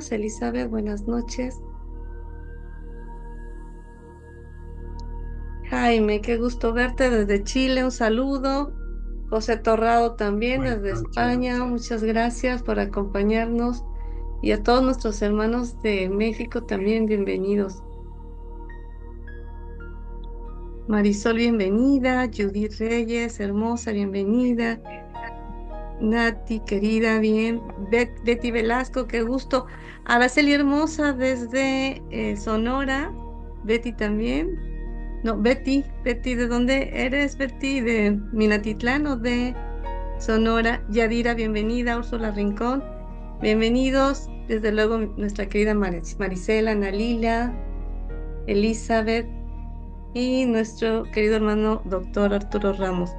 vemos. Elizabeth, buenas noches. Jaime, qué gusto verte desde Chile, un saludo. José Torrado también Buenas desde noches. España, muchas gracias por acompañarnos. Y a todos nuestros hermanos de México también, bienvenidos. Marisol, bienvenida. Judith Reyes, hermosa, bienvenida. Nati, querida, bien. Betty Velasco, qué gusto. Araceli, hermosa, desde Sonora. Betty también. No, Betty, ¿de dónde eres, Betty? ¿De Minatitlán o de Sonora? Yadira, bienvenida. Úrsula Rincón, bienvenidos. Desde luego, nuestra querida Marisela, Ana Lila, Elizabeth y nuestro querido hermano doctor Arturo Ramos.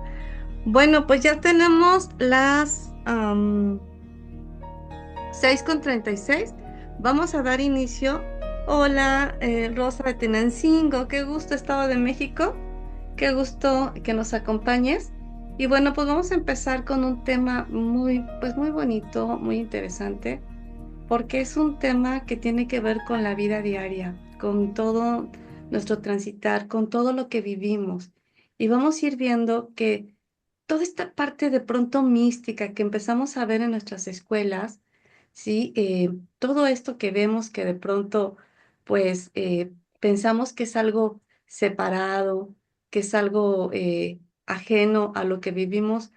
Bueno, pues ya tenemos las 6:36. Vamos a dar inicio. Hola, Rosa de Tenancingo, qué gusto, Estado de México. Qué gusto que nos acompañes. Y bueno, pues vamos a empezar con un tema muy bonito, muy interesante, porque es un tema que tiene que ver con la vida diaria, con todo nuestro transitar, con todo lo que vivimos. Y vamos a ir viendo que toda esta parte de pronto mística que empezamos a ver en nuestras escuelas, ¿sí? Todo esto que vemos que de pronto, pues, pensamos que es algo separado, que es algo ajeno a lo que vivimos,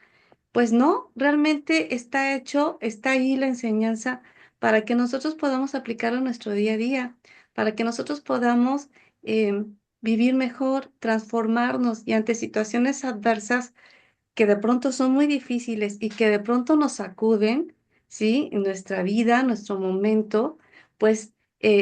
pues no, realmente está hecho, está ahí la enseñanza para que nosotros podamos aplicarlo en nuestro día a día, para que nosotros podamos vivir mejor, transformarnos y ante situaciones adversas que de pronto son muy difíciles y que de pronto nos sacuden, ¿sí? En nuestra vida, nuestro momento, pues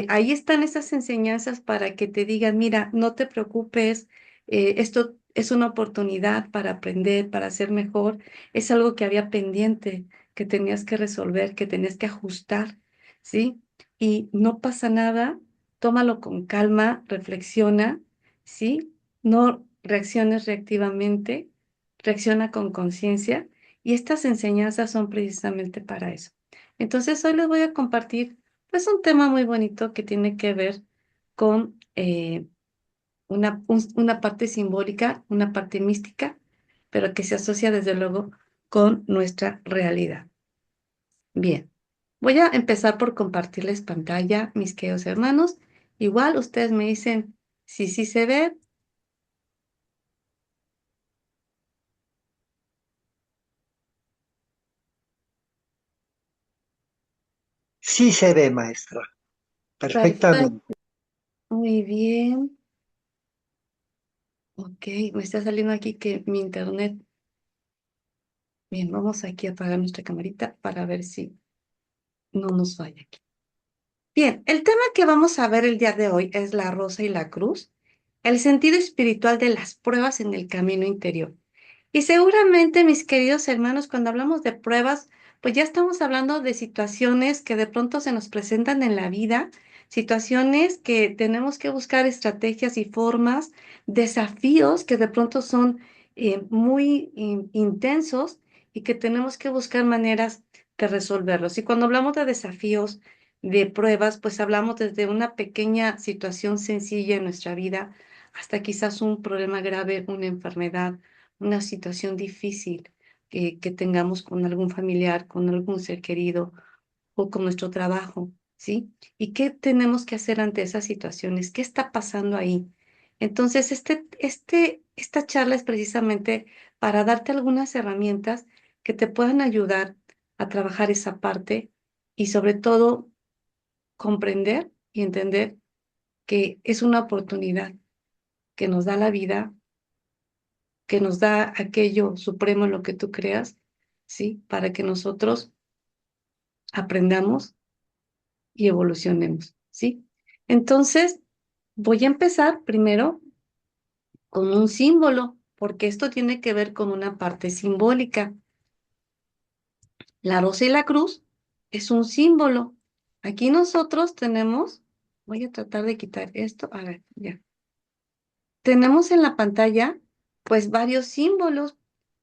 ahí están esas enseñanzas para que te digan, mira, no te preocupes, esto es una oportunidad para aprender, para ser mejor, es algo que había pendiente, que tenías que resolver, que tenías que ajustar, ¿sí? Y no pasa nada, tómalo con calma, reflexiona, ¿sí? No reacciones reactivamente, reacciona con conciencia y estas enseñanzas son precisamente para eso. Entonces, hoy les voy a compartir pues un tema muy bonito que tiene que ver con una parte simbólica, una parte mística, pero que se asocia desde luego con nuestra realidad. Bien, voy a empezar por compartirles pantalla, mis queridos hermanos. Igual ustedes me dicen si sí se ve. Sí se ve, maestra, Perfecto, perfectamente. muy bien. Ok, me está saliendo aquí que mi internet. Bien, vamos aquí a apagar nuestra camarita para ver si no nos falla aquí. Bien, el tema que vamos a ver el día de hoy es la rosa y la cruz, el sentido espiritual de las pruebas en el camino interior. Y seguramente, mis queridos hermanos, cuando hablamos de pruebas, pues ya estamos hablando de situaciones que de pronto se nos presentan en la vida, situaciones que tenemos que buscar estrategias y formas, desafíos que de pronto son muy intensos y que tenemos que buscar maneras de resolverlos. Y cuando hablamos de desafíos, de pruebas, pues hablamos desde una pequeña situación sencilla en nuestra vida hasta quizás un problema grave, una enfermedad, una situación difícil que tengamos con algún familiar, con algún ser querido o con nuestro trabajo, ¿sí? ¿Y qué tenemos que hacer ante esas situaciones? ¿Qué está pasando ahí? Entonces, esta charla es precisamente para darte algunas herramientas que te puedan ayudar a trabajar esa parte y sobre todo comprender y entender que es una oportunidad que nos da la vida, que nos da aquello supremo en lo que tú creas, ¿sí? Para que nosotros aprendamos y evolucionemos, ¿sí? Entonces, voy a empezar primero con un símbolo, porque esto tiene que ver con una parte simbólica. La rosa y la cruz es un símbolo. Aquí nosotros tenemos, voy a tratar de quitar esto, a ver, ya. Tenemos en la pantalla, pues, varios símbolos.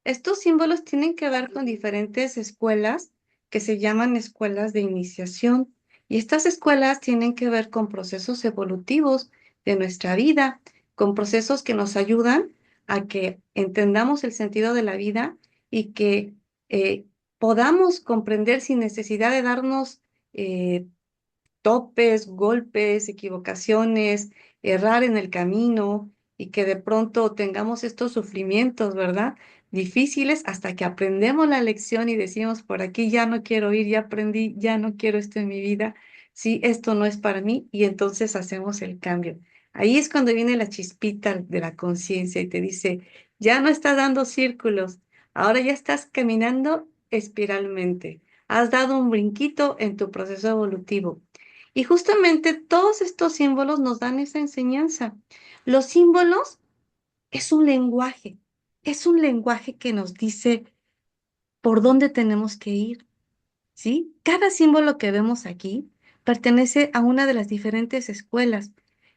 Estos símbolos tienen que ver con diferentes escuelas que se llaman escuelas de iniciación. Y estas escuelas tienen que ver con procesos evolutivos de nuestra vida, con procesos que nos ayudan a que entendamos el sentido de la vida y que eh, podamos comprender sin necesidad de darnos eh, topes, golpes, equivocaciones, errar en el camino y que de pronto tengamos estos sufrimientos, ¿verdad? Difíciles hasta que aprendemos la lección y decimos, por aquí ya no quiero ir, ya aprendí, ya no quiero esto en mi vida, sí, esto no es para mí y entonces hacemos el cambio. Ahí es cuando viene la chispita de la conciencia y te dice, ya no estás dando círculos, ahora ya estás caminando espiralmente. Has dado un brinquito en tu proceso evolutivo. Y justamente todos estos símbolos nos dan esa enseñanza. Los símbolos es un lenguaje que nos dice por dónde tenemos que ir, ¿sí? Cada símbolo que vemos aquí pertenece a una de las diferentes escuelas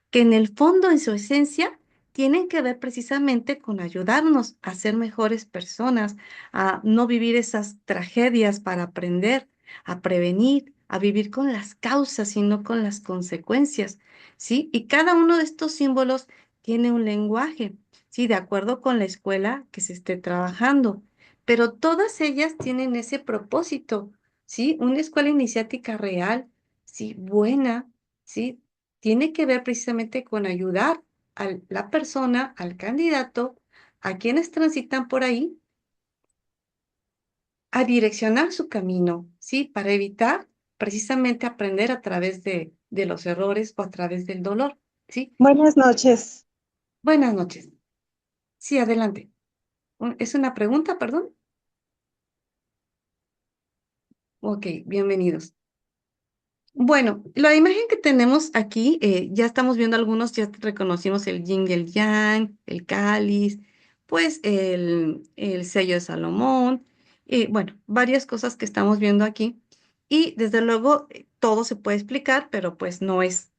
que en el fondo, en su esencia, tienen que ver precisamente con ayudarnos a ser mejores personas, a no vivir esas tragedias para aprender, a prevenir, a vivir con las causas y no con las consecuencias, ¿sí? Y cada uno de estos símbolos tiene un lenguaje, ¿sí? De acuerdo con la escuela que se esté trabajando, pero todas ellas tienen ese propósito, ¿sí? Una escuela iniciática real, ¿sí? Buena, ¿sí? Tiene que ver precisamente con ayudar a la persona, al candidato, a quienes transitan por ahí, a direccionar su camino, ¿sí? Para evitar precisamente aprender a través de los errores o a través del dolor, ¿sí? Buenas noches. Buenas noches. Sí, adelante. ¿Es una pregunta, perdón? Ok, bienvenidos. Bueno, la imagen que tenemos aquí, ya estamos viendo algunos, ya reconocimos el yin y el yang, el cáliz, pues el sello de Salomón, bueno, varias cosas que estamos viendo aquí. Y desde luego todo se puede explicar, pero pues no es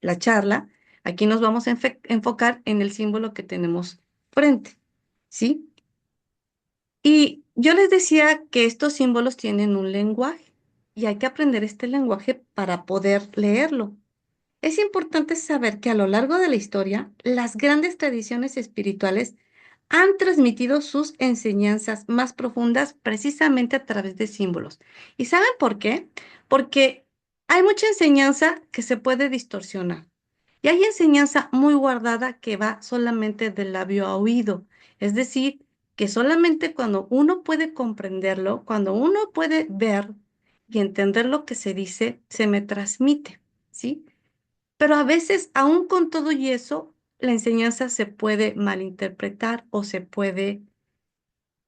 la charla. Aquí nos vamos a enfocar en el símbolo que tenemos frente, ¿sí? Y yo les decía que estos símbolos tienen un lenguaje y hay que aprender este lenguaje para poder leerlo. Es importante saber que a lo largo de la historia, las grandes tradiciones espirituales han transmitido sus enseñanzas más profundas precisamente a través de símbolos. ¿Y saben por qué? Porque hay mucha enseñanza que se puede distorsionar. Y hay enseñanza muy guardada que va solamente del labio a oído. Es decir, que solamente cuando uno puede comprenderlo, cuando uno puede ver y entender lo que se dice, se me transmite, ¿sí? Pero a veces, aún con todo y eso, la enseñanza se puede malinterpretar o se puede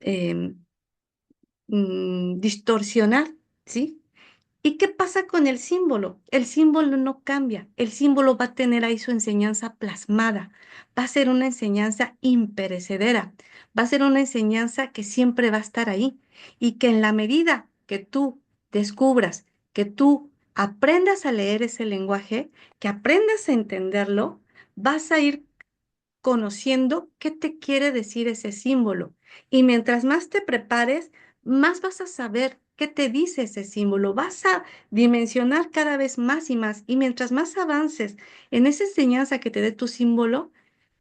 em, distorsionar, ¿sí? ¿Y qué pasa con el símbolo? El símbolo no cambia, el símbolo va a tener ahí su enseñanza plasmada, va a ser una enseñanza imperecedera, va a ser una enseñanza que siempre va a estar ahí y que en la medida que tú descubras, que tú aprendas a leer ese lenguaje, que aprendas a entenderlo, vas a ir conociendo qué te quiere decir ese símbolo. Y mientras más te prepares, más vas a saber qué te dice ese símbolo. Vas a dimensionar cada vez más y más. Y mientras más avances en esa enseñanza que te dé tu símbolo,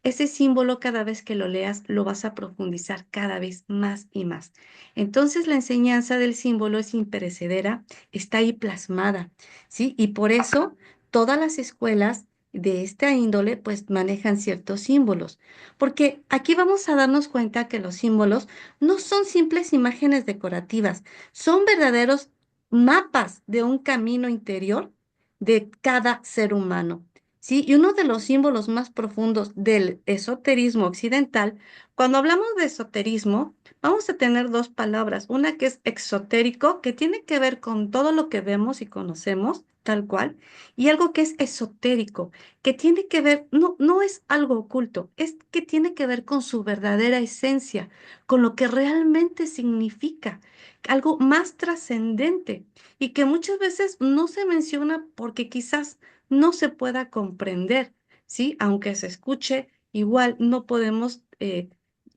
ese símbolo cada vez que lo leas lo vas a profundizar cada vez más y más. Entonces la enseñanza del símbolo es imperecedera, está ahí plasmada, ¿sí? Y por eso todas las escuelas de esta índole pues manejan ciertos símbolos, porque aquí vamos a darnos cuenta que los símbolos no son simples imágenes decorativas, son verdaderos mapas de un camino interior de cada ser humano. Sí, y uno de los símbolos más profundos del esoterismo occidental, cuando hablamos de esoterismo, vamos a tener dos palabras, una que es exotérico, que tiene que ver con todo lo que vemos y conocemos, tal cual, y algo que es esotérico, que tiene que ver, no es algo oculto, es que tiene que ver con su verdadera esencia, con lo que realmente significa, algo más trascendente y que muchas veces no se menciona porque quizás no se pueda comprender, ¿sí? Aunque se escuche, igual no podemos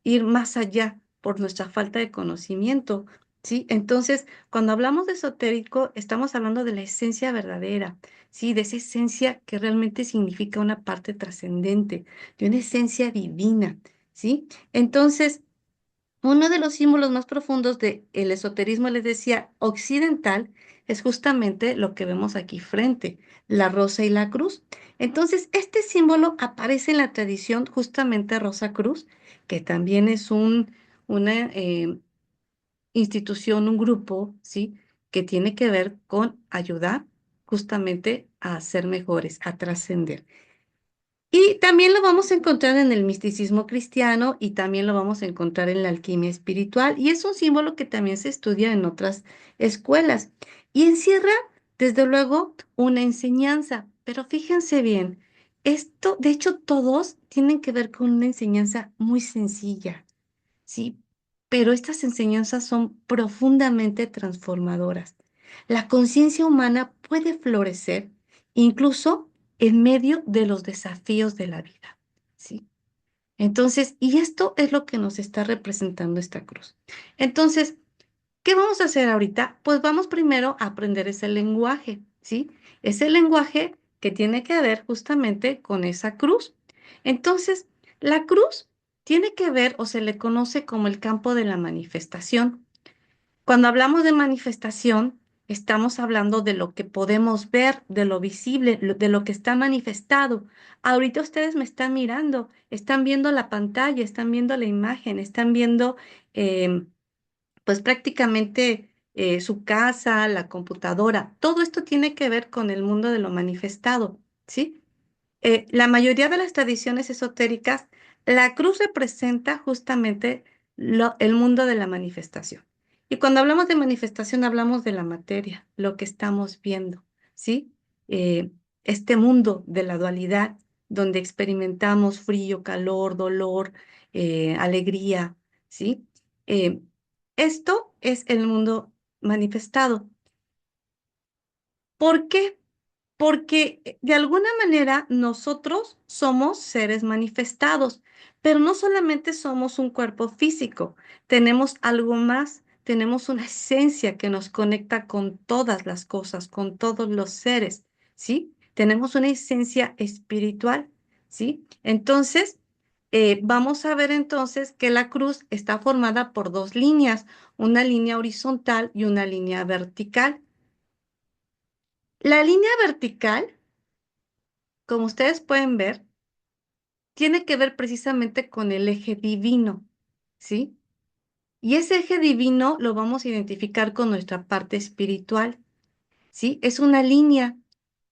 ir más allá por nuestra falta de conocimiento ¿sí? Entonces, cuando hablamos de esotérico, estamos hablando de la esencia verdadera, ¿sí? De esa esencia que realmente significa una parte trascendente, de una esencia divina, ¿sí? Entonces, uno de los símbolos más profundos del esoterismo, les decía, occidental, es justamente lo que vemos aquí frente, la rosa y la cruz. Entonces, este símbolo aparece en la tradición justamente Rosa Cruz, que también es una institución, un grupo, ¿sí? Que tiene que ver con ayudar justamente a ser mejores, a trascender. Y también lo vamos a encontrar en el misticismo cristiano y también lo vamos a encontrar en la alquimia espiritual. Y es un símbolo que también se estudia en otras escuelas. Y encierra, desde luego, una enseñanza. Pero fíjense bien, esto, de hecho, todos tienen que ver con una enseñanza muy sencilla, ¿sí? Pero estas enseñanzas son profundamente transformadoras. La conciencia humana puede florecer incluso en medio de los desafíos de la vida, ¿sí? Entonces, y esto es lo que nos está representando esta cruz. Entonces, ¿qué vamos a hacer ahorita? Pues vamos primero a aprender ese lenguaje, ¿sí? Ese lenguaje que tiene que ver justamente con esa cruz. Entonces, la cruz tiene que ver o se le conoce como el campo de la manifestación. Cuando hablamos de manifestación, estamos hablando de lo que podemos ver, de lo visible, de lo que está manifestado. Ahorita ustedes me están mirando, están viendo la pantalla, están viendo la imagen, están viendo em, pues prácticamente su casa, la computadora, todo esto tiene que ver con el mundo de lo manifestado, ¿sí? La mayoría de las tradiciones esotéricas, la cruz representa justamente el mundo de la manifestación. Y cuando hablamos de manifestación, hablamos de la materia, lo que estamos viendo, ¿sí? Eh, este mundo de la dualidad, donde experimentamos frío, calor, dolor, alegría, ¿sí? Eh, Esto es el mundo manifestado. ¿Por qué? Porque de alguna manera nosotros somos seres manifestados, pero no solamente somos un cuerpo físico, tenemos algo más, tenemos una esencia que nos conecta con todas las cosas, con todos los seres, ¿sí? Tenemos una esencia espiritual, ¿sí? Entonces, vamos a ver entonces que la cruz está formada por dos líneas, una línea horizontal y una línea vertical. La línea vertical, como ustedes pueden ver, tiene que ver precisamente con el eje divino, ¿sí? Y ese eje divino lo vamos a identificar con nuestra parte espiritual, ¿sí? Es una línea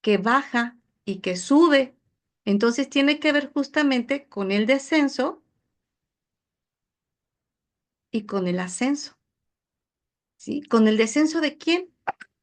que baja y que sube. Entonces tiene que ver justamente con el descenso y con el ascenso, ¿sí? ¿Con el descenso de quién?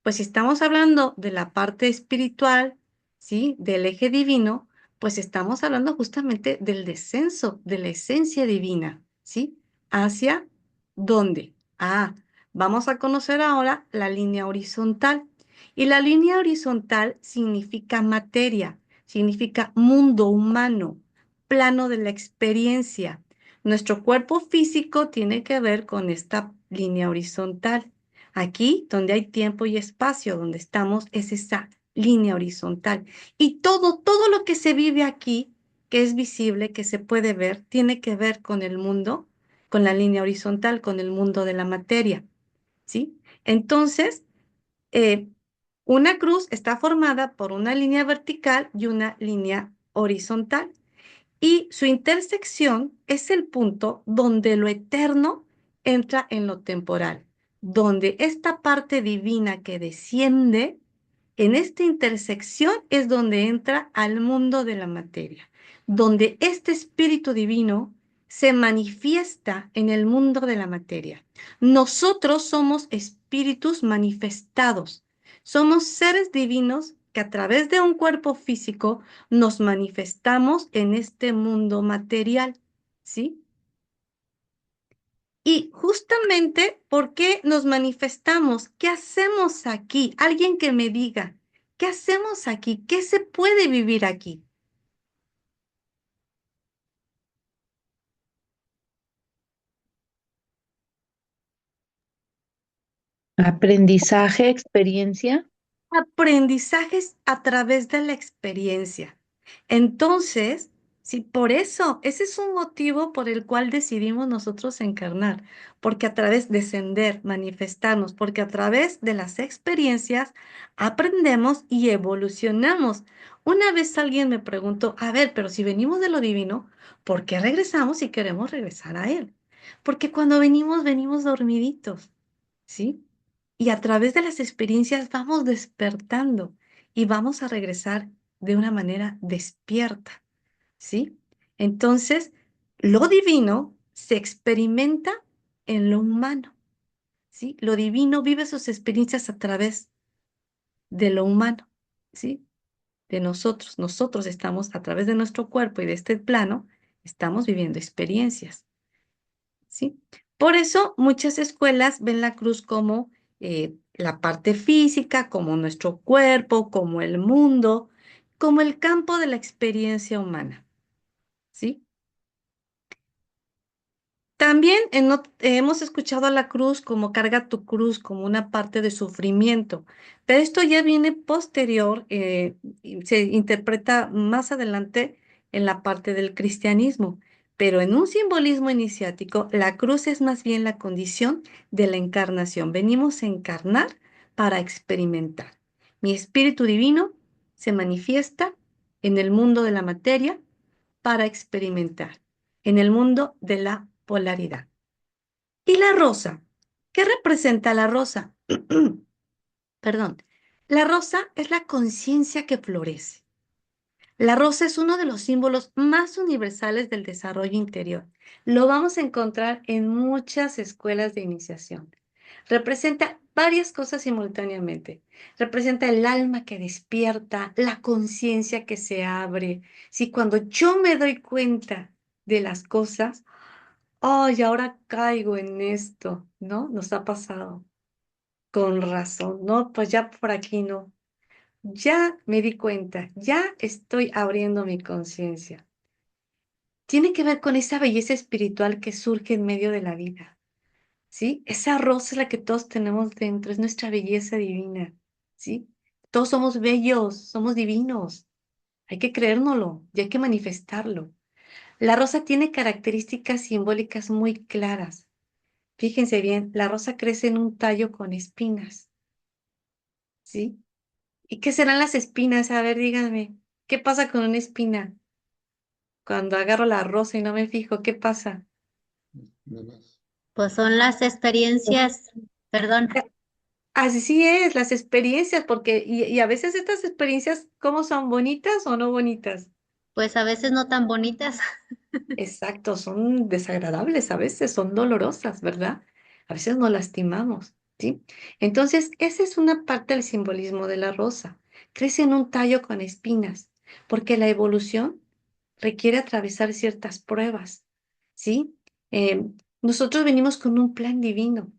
Pues si estamos hablando de la parte espiritual, ¿sí? Del eje divino, pues estamos hablando justamente del descenso de la esencia divina, ¿sí? ¿Hacia dónde? Ah, vamos a conocer ahora la línea horizontal. Y la línea horizontal significa materia, significa mundo humano, plano de la experiencia. Nuestro cuerpo físico tiene que ver con esta línea horizontal. Aquí, donde hay tiempo y espacio, donde estamos, es esa línea horizontal. Y todo lo que se vive aquí, que es visible, que se puede ver, tiene que ver con el mundo, con la línea horizontal, con el mundo de la materia, ¿sí? Entonces, eh, una cruz está formada por una línea vertical y una línea horizontal. Y su intersección es el punto donde lo eterno entra en lo temporal, donde esta parte divina que desciende, en esta intersección es donde entra al mundo de la materia, donde este espíritu divino se manifiesta en el mundo de la materia. Nosotros somos espíritus manifestados, somos seres divinos que a través de un cuerpo físico nos manifestamos en este mundo material, ¿sí? Y justamente, ¿por qué nos manifestamos? ¿Qué hacemos aquí? Alguien que me diga, ¿qué hacemos aquí? ¿Qué se puede vivir aquí? Aprendizaje, experiencia. Aprendizajes a través de la experiencia. Entonces, sí, por eso, ese es un motivo por el cual decidimos nosotros encarnar, porque a través de descender, manifestarnos, porque a través de las experiencias aprendemos y evolucionamos. Una vez alguien me preguntó, a ver, pero si venimos de lo divino, ¿por qué regresamos y queremos regresar a él? Porque cuando venimos, venimos dormiditos, ¿sí? Y a través de las experiencias vamos despertando y vamos a regresar de una manera despierta, ¿sí? Entonces, lo divino se experimenta en lo humano, ¿sí? Lo divino vive sus experiencias a través de lo humano, ¿sí? De nosotros. Nosotros estamos a través de nuestro cuerpo y de este plano, estamos viviendo experiencias. ¿Sí? Por eso muchas escuelas ven la cruz como la parte física, como nuestro cuerpo, como el mundo, como el campo de la experiencia humana, ¿sí? También hemos escuchado a la cruz como carga tu cruz, como una parte de sufrimiento, pero esto ya viene posterior, y se interpreta más adelante en la parte del cristianismo, pero en un simbolismo iniciático, la cruz es más bien la condición de la encarnación. Venimos a encarnar para experimentar. Mi espíritu divino se manifiesta en el mundo de la materia para experimentar en el mundo de la polaridad. ¿Y la rosa? ¿Qué representa la rosa? Perdón. La rosa es la conciencia que florece. La rosa es uno de los símbolos más universales del desarrollo interior. Lo vamos a encontrar en muchas escuelas de iniciación. Representa varias cosas simultáneamente. Representa el alma que despierta, la conciencia que se abre. Si cuando yo me doy cuenta de las cosas, ay, ahora caigo en esto, ¿no? Nos ha pasado. Con razón, no, pues ya por aquí no. Ya me di cuenta, ya estoy abriendo mi conciencia. Tiene que ver con esa belleza espiritual que surge en medio de la vida, ¿sí? Esa rosa es la que todos tenemos dentro, es nuestra belleza divina, ¿sí? Todos somos bellos, somos divinos. Hay que creérnoslo y hay que manifestarlo. La rosa tiene características simbólicas muy claras. Fíjense bien, la rosa crece en un tallo con espinas, ¿sí? ¿Y qué serán las espinas? A ver, díganme, ¿qué pasa con una espina? Cuando agarro la rosa y no me fijo, ¿qué pasa? Pues son las experiencias, perdón, Así sí es, las experiencias, porque, y a veces estas experiencias, ¿cómo son? ¿Bonitas o no bonitas? pues a veces no tan bonitas. Exacto, son desagradables a veces, son dolorosas, ¿verdad? A veces nos lastimamos, ¿sí? Entonces, esa es una parte del simbolismo de la rosa. Crece en un tallo con espinas, porque la evolución requiere atravesar ciertas pruebas, ¿sí? Nosotros venimos con un plan divino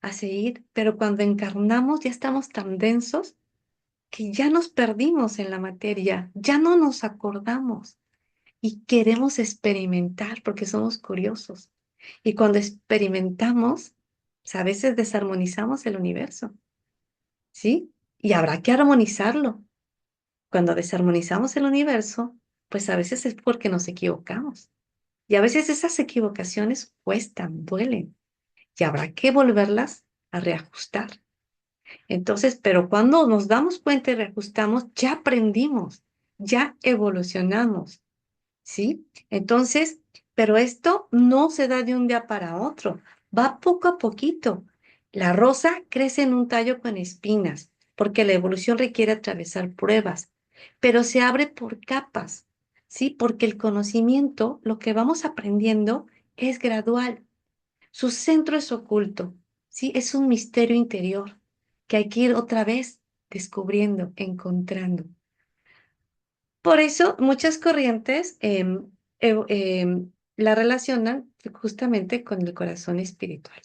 a seguir, pero cuando encarnamos ya estamos tan densos que ya nos perdimos en la materia, ya no nos acordamos y queremos experimentar porque somos curiosos. Y cuando experimentamos, pues, a veces desarmonizamos el universo, ¿sí? Y habrá que armonizarlo. Cuando desarmonizamos el universo, pues a veces es porque nos equivocamos. Y a veces esas equivocaciones cuestan, duelen, y habrá que volverlas a reajustar. Entonces, pero cuando nos damos cuenta y reajustamos, ya aprendimos, ya evolucionamos. ¿Sí? Entonces, pero esto no se da de un día para otro, va poco a poquito. La rosa crece en un tallo con espinas, porque la evolución requiere atravesar pruebas, pero se abre por capas, ¿sí? Porque el conocimiento, lo que vamos aprendiendo, es gradual. Su centro es oculto, ¿sí? Es un misterio interior que hay que ir otra vez descubriendo, encontrando. Por eso muchas corrientes la relacionan justamente con el corazón espiritual.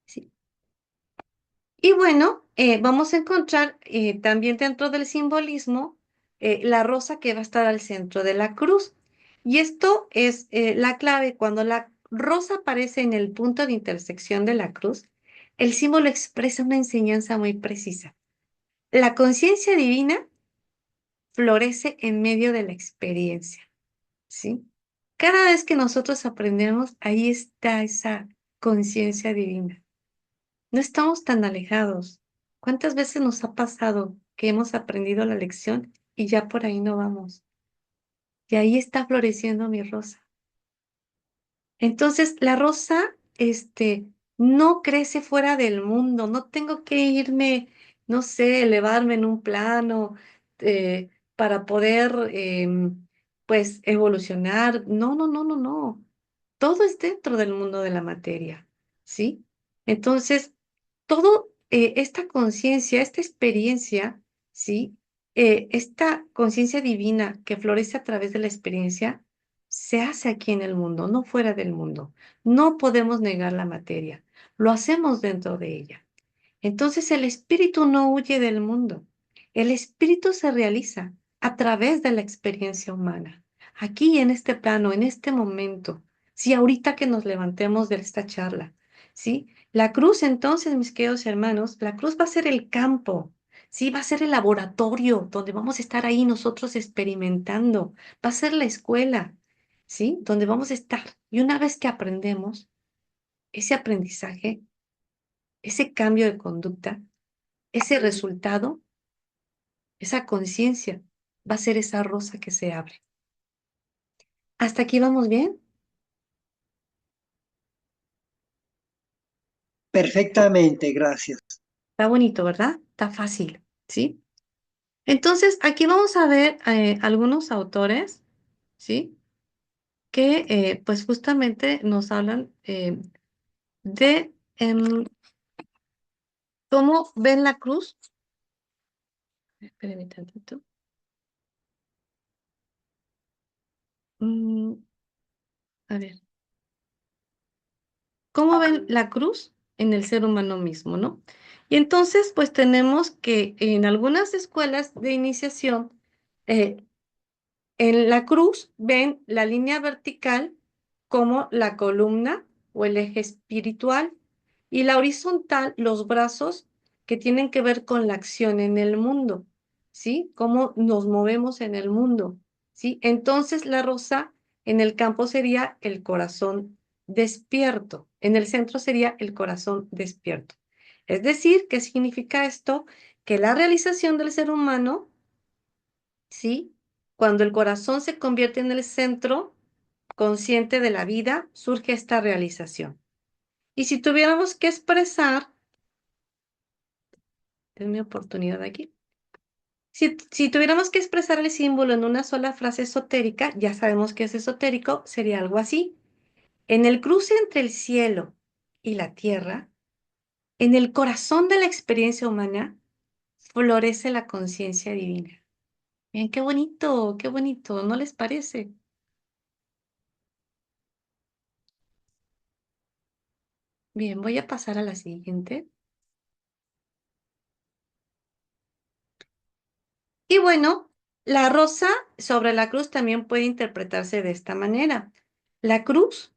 ¿Sí? Y bueno, vamos a encontrar también dentro del simbolismo la rosa que va a estar al centro de la cruz. Y esto es la clave. Cuando la rosa aparece en el punto de intersección de la cruz, el símbolo expresa una enseñanza muy precisa. La conciencia divina florece en medio de la experiencia, ¿sí? Cada vez que nosotros aprendemos, ahí está esa conciencia divina. No estamos tan alejados. ¿Cuántas veces nos ha pasado que hemos aprendido la lección y ya por ahí no vamos? Y ahí está floreciendo mi rosa. Entonces, la rosa, no crece fuera del mundo. No tengo que irme, no sé, elevarme en un plano para poder, pues, evolucionar. No, no, no, no, no. Todo es dentro del mundo de la materia, ¿sí? Entonces, todo esta conciencia, esta experiencia, ¿sí? Esta conciencia divina que florece a través de la experiencia, se hace aquí en el mundo, no fuera del mundo. No podemos negar la materia, lo hacemos dentro de ella. Entonces el espíritu no huye del mundo. El espíritu se realiza a través de la experiencia humana. Aquí en este plano, en este momento, sí, ahorita que nos levantemos de esta charla, ¿sí? La cruz entonces, mis queridos hermanos, la cruz va a ser el campo, ¿sí? Va a ser el laboratorio donde vamos a estar ahí nosotros experimentando. Va a ser la escuela, ¿sí? Donde vamos a estar. Y una vez que aprendemos, ese aprendizaje, ese cambio de conducta, ese resultado, esa conciencia, va a ser esa rosa que se abre. ¿Hasta aquí vamos bien? Perfectamente, gracias. Está bonito, ¿verdad? Está fácil, ¿sí? Entonces, aquí vamos a ver algunos autores, ¿sí? Que pues justamente nos hablan de cómo ven la cruz. Espérenme tantito. Mm, a ver. ¿Cómo ven la cruz en el ser humano mismo, no? Y entonces, pues tenemos que en algunas escuelas de iniciación, eh, en la cruz ven la línea vertical como la columna o el eje espiritual y la horizontal los brazos que tienen que ver con la acción en el mundo, ¿sí? Cómo nos movemos en el mundo, ¿sí? Entonces la rosa en el campo sería el corazón despierto, en el centro sería el corazón despierto. Es decir, ¿qué significa esto? Que la realización del ser humano, ¿sí? Cuando el corazón se convierte en el centro consciente de la vida, surge esta realización. Y si tuviéramos que expresar, es mi oportunidad aquí, si tuviéramos que expresar el símbolo en una sola frase esotérica, ya sabemos que es esotérico, sería algo así. En el cruce entre el cielo y la tierra, en el corazón de la experiencia humana, florece la conciencia divina. Bien, qué bonito, ¿no les parece? Bien, voy a pasar a la siguiente. Y bueno, la rosa sobre la cruz también puede interpretarse de esta manera. La cruz,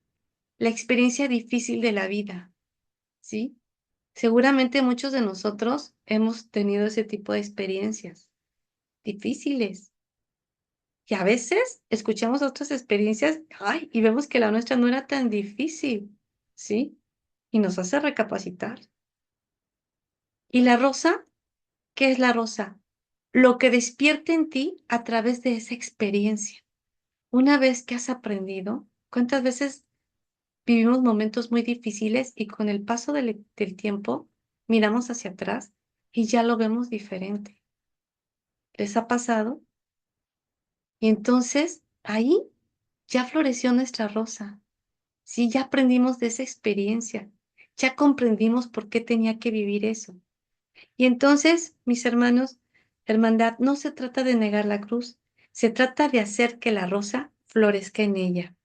la experiencia difícil de la vida, ¿sí? Seguramente muchos de nosotros hemos tenido ese tipo de experiencias difíciles. Y a veces escuchamos otras experiencias, ay, y vemos que la nuestra no era tan difícil, ¿sí? Y nos hace recapacitar. ¿Y la rosa? ¿Qué es la rosa? Lo que despierta en ti a través de esa experiencia. Una vez que has aprendido, ¿cuántas veces vivimos momentos muy difíciles y con el paso del tiempo miramos hacia atrás y ya lo vemos diferente? ¿Les ha pasado? Y entonces ahí ya floreció nuestra rosa. Sí, ya aprendimos de esa experiencia. Ya comprendimos por qué tenía que vivir eso. Y entonces, mis hermanos, hermandad, no se trata de negar la cruz, se trata de hacer que la rosa florezca en ella.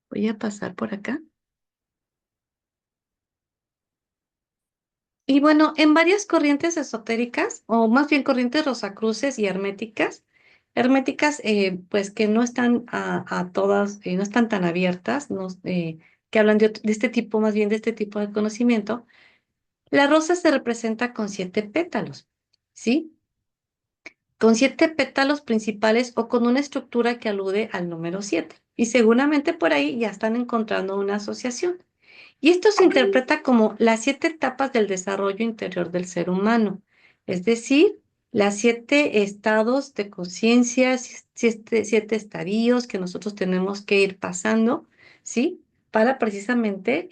Voy a pasar por acá. Y bueno, en varias corrientes esotéricas, o más bien corrientes rosacruces y herméticas, Herméticas, pues que no están a todas, no están tan abiertas, no, que hablan de este tipo, más bien de este tipo de conocimiento. La rosa se representa con 7 pétalos, ¿sí? Con 7 pétalos principales o con una estructura que alude al número 7. Y seguramente por ahí ya están encontrando una asociación. Y esto se interpreta como las 7 etapas del desarrollo interior del ser humano, es decir, las 7 estados de conciencia, 7 estadios que nosotros tenemos que ir pasando, ¿sí? Para precisamente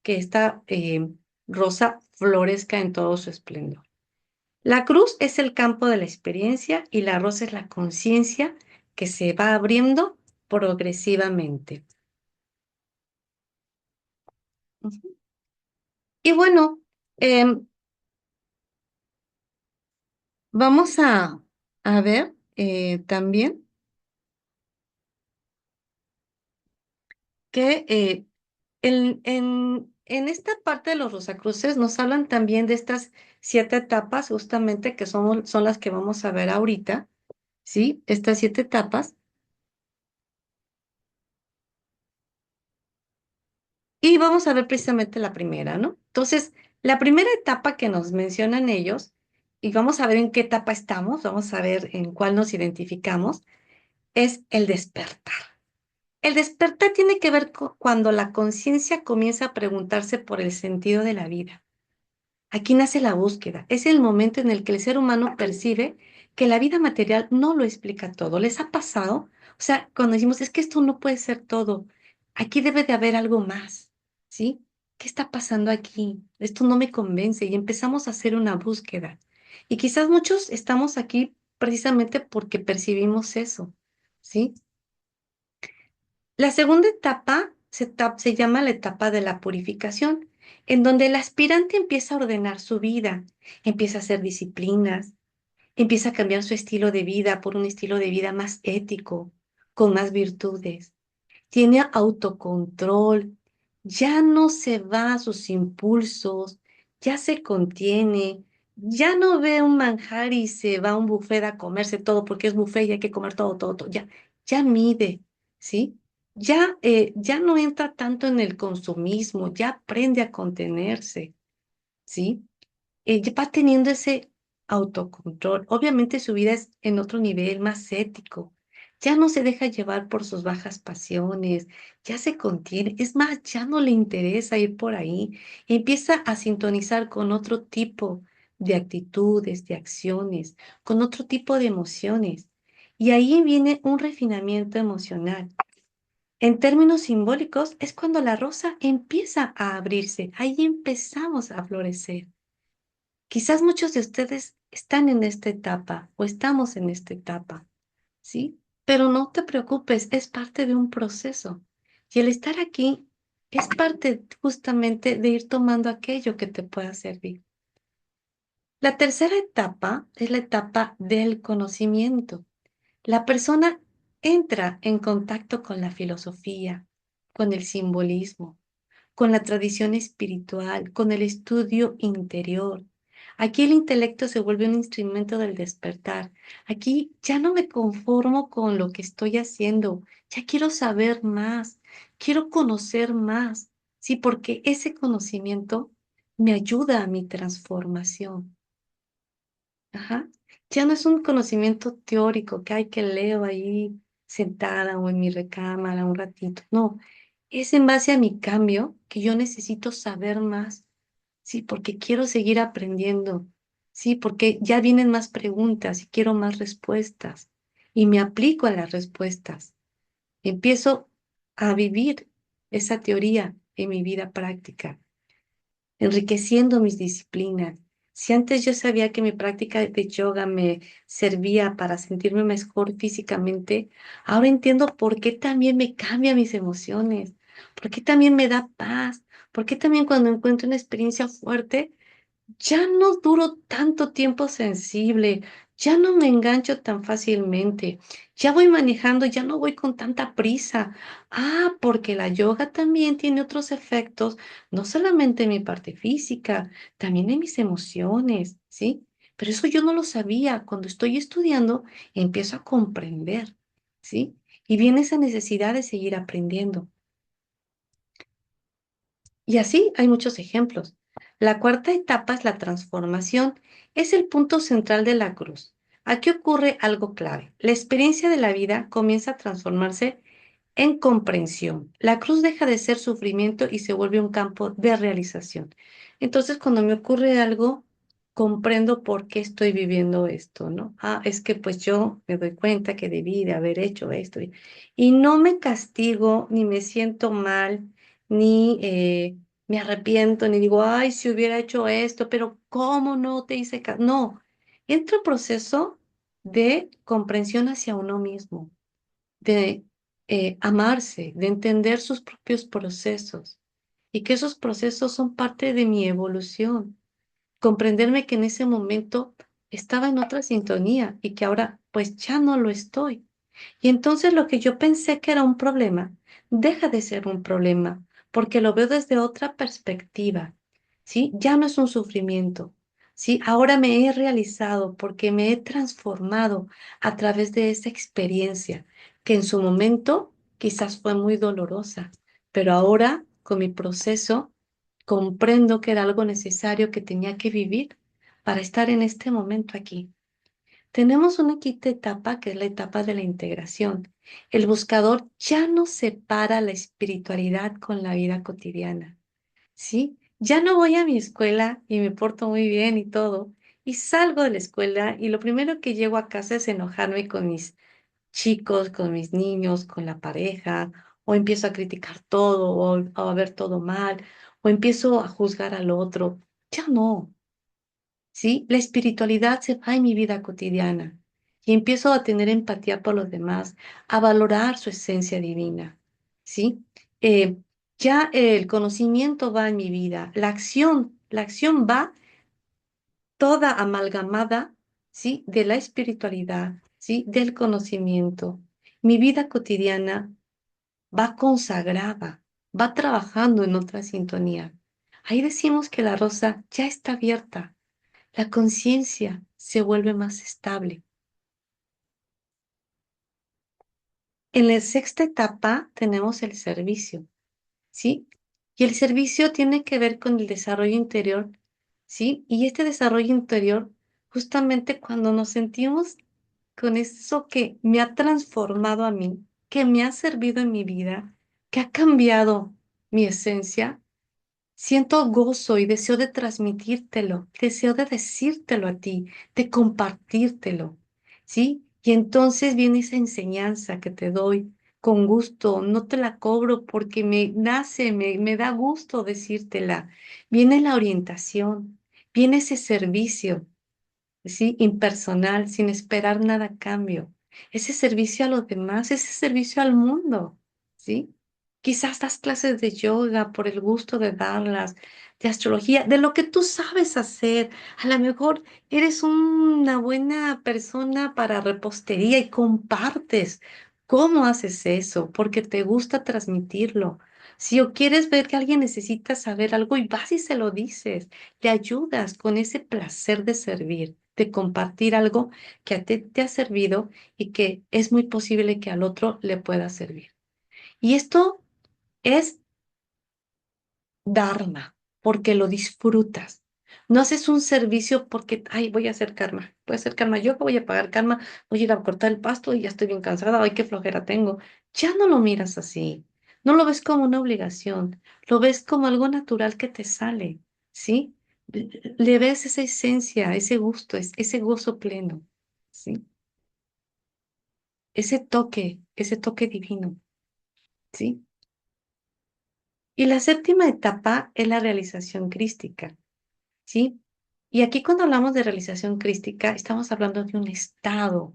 que esta rosa florezca en todo su esplendor. La cruz es el campo de la experiencia y la rosa es la conciencia que se va abriendo progresivamente. Ujú. Y bueno, em, vamos a ver también que en esta parte de los Rosacruces nos hablan también de estas 7 etapas, justamente que son las que vamos a ver ahorita, ¿sí? Estas 7 etapas. Y vamos a ver precisamente la primera, ¿no? Entonces, la primera etapa que nos mencionan ellos, y vamos a ver en qué etapa estamos, vamos a ver en cuál nos identificamos, es el despertar. El despertar tiene que ver cuando la conciencia comienza a preguntarse por el sentido de la vida. Aquí nace la búsqueda. Es el momento en el que el ser humano percibe que la vida material no lo explica todo. ¿Les ha pasado? O sea, cuando decimos, es que esto no puede ser todo, aquí debe de haber algo más, ¿sí? ¿Qué está pasando aquí? Esto no me convence y empezamos a hacer una búsqueda. Y quizás muchos estamos aquí precisamente porque percibimos eso, ¿sí? La segunda etapa se llama la etapa de la purificación, en donde el aspirante empieza a ordenar su vida, empieza a hacer disciplinas, empieza a cambiar su estilo de vida por un estilo de vida más ético, con más virtudes. Tiene autocontrol, ya no se va a sus impulsos, ya se contiene, ya no ve un manjar y se va a un buffet a comerse todo porque es buffet y hay que comer todo, todo, todo. Ya mide, ¿sí? Ya no entra tanto en el consumismo, ya aprende a contenerse, ¿sí? Ya va teniendo ese autocontrol. Obviamente su vida es en otro nivel más ético. Ya no se deja llevar por sus bajas pasiones, ya se contiene. Es más, ya no le interesa ir por ahí. Empieza a sintonizar con otro tipo de actitudes, de acciones, con otro tipo de emociones. Y ahí viene un refinamiento emocional. En términos simbólicos, es cuando la rosa empieza a abrirse. Ahí empezamos a florecer. Quizás muchos de ustedes están en esta etapa o estamos en esta etapa, ¿sí? Pero no te preocupes, es parte de un proceso. Y el estar aquí es parte justamente de ir tomando aquello que te pueda servir. La tercera etapa es la etapa del conocimiento. La persona entra en contacto con la filosofía, con el simbolismo, con la tradición espiritual, con el estudio interior. Aquí el intelecto se vuelve un instrumento del despertar. Aquí ya no me conformo con lo que estoy haciendo, ya quiero saber más, quiero conocer más, sí, porque ese conocimiento me ayuda a mi transformación. Ajá. Ya no es un conocimiento teórico que hay que leo ahí sentada o en mi recámara un ratito. No, es en base a mi cambio que yo necesito saber más. Sí, porque quiero seguir aprendiendo. Sí, porque ya vienen más preguntas y quiero más respuestas. Y me aplico a las respuestas. Empiezo a vivir esa teoría en mi vida práctica, enriqueciendo mis disciplinas. Si antes yo sabía que mi práctica de yoga me servía para sentirme mejor físicamente, ahora entiendo por qué también me cambia mis emociones, por qué también me da paz, por qué también cuando encuentro una experiencia fuerte, ya no duro tanto tiempo sensible, ya no me engancho tan fácilmente, ya voy manejando, ya no voy con tanta prisa. Ah, porque la yoga también tiene otros efectos, no solamente en mi parte física, también en mis emociones, ¿sí? Pero eso yo no lo sabía. Cuando estoy estudiando, empiezo a comprender, ¿sí? Y viene esa necesidad de seguir aprendiendo. Y así hay muchos ejemplos. La cuarta etapa es la transformación. Es el punto central de la cruz. Aquí ocurre algo clave. La experiencia de la vida comienza a transformarse en comprensión. La cruz deja de ser sufrimiento y se vuelve un campo de realización. Entonces, cuando me ocurre algo, comprendo por qué estoy viviendo esto, ¿no? Ah, es que pues yo me doy cuenta que debí de haber hecho esto. Y no me castigo, ni me siento mal, ni me arrepiento, ni digo, ay, si hubiera hecho esto, pero ¿cómo no te hice caso? No, entra un proceso de comprensión hacia uno mismo, de amarse, de entender sus propios procesos y que esos procesos son parte de mi evolución. Comprenderme que en ese momento estaba en otra sintonía y que ahora pues ya no lo estoy. Y entonces lo que yo pensé que era un problema, deja de ser un problema, porque lo veo desde otra perspectiva, ¿sí? Ya no es un sufrimiento, ¿sí? Ahora me he realizado porque me he transformado a través de esa experiencia, que en su momento quizás fue muy dolorosa, pero ahora con mi proceso comprendo que era algo necesario que tenía que vivir para estar en este momento aquí. Tenemos una quinta etapa que es la etapa de la integración. El buscador ya no separa la espiritualidad con la vida cotidiana, ¿sí? Ya no voy a mi escuela y me porto muy bien y todo, y salgo de la escuela y lo primero que llego a casa es enojarme con mis chicos, con mis niños, con la pareja, o empiezo a criticar todo, o a ver todo mal, o empiezo a juzgar al otro. Ya no. ¿Sí? La espiritualidad se va en mi vida cotidiana y empiezo a tener empatía por los demás, a valorar su esencia divina, ¿sí? Eh, ya el conocimiento va en mi vida, la acción va toda amalgamada, ¿sí? De la espiritualidad, ¿sí? Del conocimiento. Mi vida cotidiana va consagrada, va trabajando en otra sintonía. Ahí decimos que la rosa ya está abierta, la conciencia se vuelve más estable. En la sexta etapa tenemos el servicio, ¿sí? Y el servicio tiene que ver con el desarrollo interior, ¿sí? Y este desarrollo interior, justamente cuando nos sentimos con eso que me ha transformado a mí, que me ha servido en mi vida, que ha cambiado mi esencia, siento gozo y deseo de transmitírtelo, deseo de decírtelo a ti, de compartírtelo, ¿sí? Y entonces viene esa enseñanza que te doy con gusto, no te la cobro porque me nace, me da gusto decírtela. Viene la orientación, viene ese servicio, ¿sí? Impersonal, sin esperar nada a cambio. Ese servicio a los demás, ese servicio al mundo, ¿sí? Quizás das clases de yoga por el gusto de darlas, de astrología, de lo que tú sabes hacer. A lo mejor eres una buena persona para repostería y compartes cómo haces eso, porque te gusta transmitirlo. Si o quieres ver que alguien necesita saber algo y vas y se lo dices, le ayudas con ese placer de servir, de compartir algo que a ti te ha servido y que es muy posible que al otro le pueda servir. Y esto es Dharma, porque lo disfrutas. No haces un servicio porque, ay, voy a hacer karma. Voy a hacer karma yo, voy a pagar karma, voy a ir a cortar el pasto y ya estoy bien cansada, ay, qué flojera tengo. Ya no lo miras así. No lo ves como una obligación, lo ves como algo natural que te sale, ¿sí? Le ves esa esencia, ese gusto, ese gozo pleno, ¿sí? Ese toque divino, ¿sí? Y la séptima etapa es la realización crística. ¿Sí? Y aquí cuando hablamos de realización crística, estamos hablando de un estado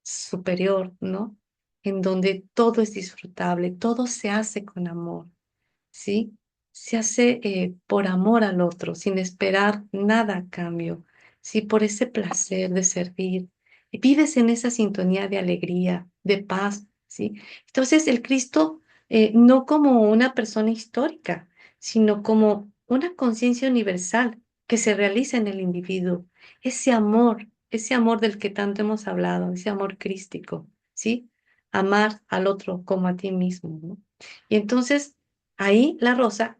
superior, ¿no? En donde todo es disfrutable, todo se hace con amor, ¿sí? Se hace por amor al otro, sin esperar nada a cambio, ¿sí? Por ese placer de servir. Y vives en esa sintonía de alegría, de paz, ¿sí? Entonces el Cristo, no como una persona histórica, sino como una conciencia universal que se realiza en el individuo, ese amor del que tanto hemos hablado, ese amor crístico, ¿sí? Amar al otro como a ti mismo, ¿no? Y entonces ahí la rosa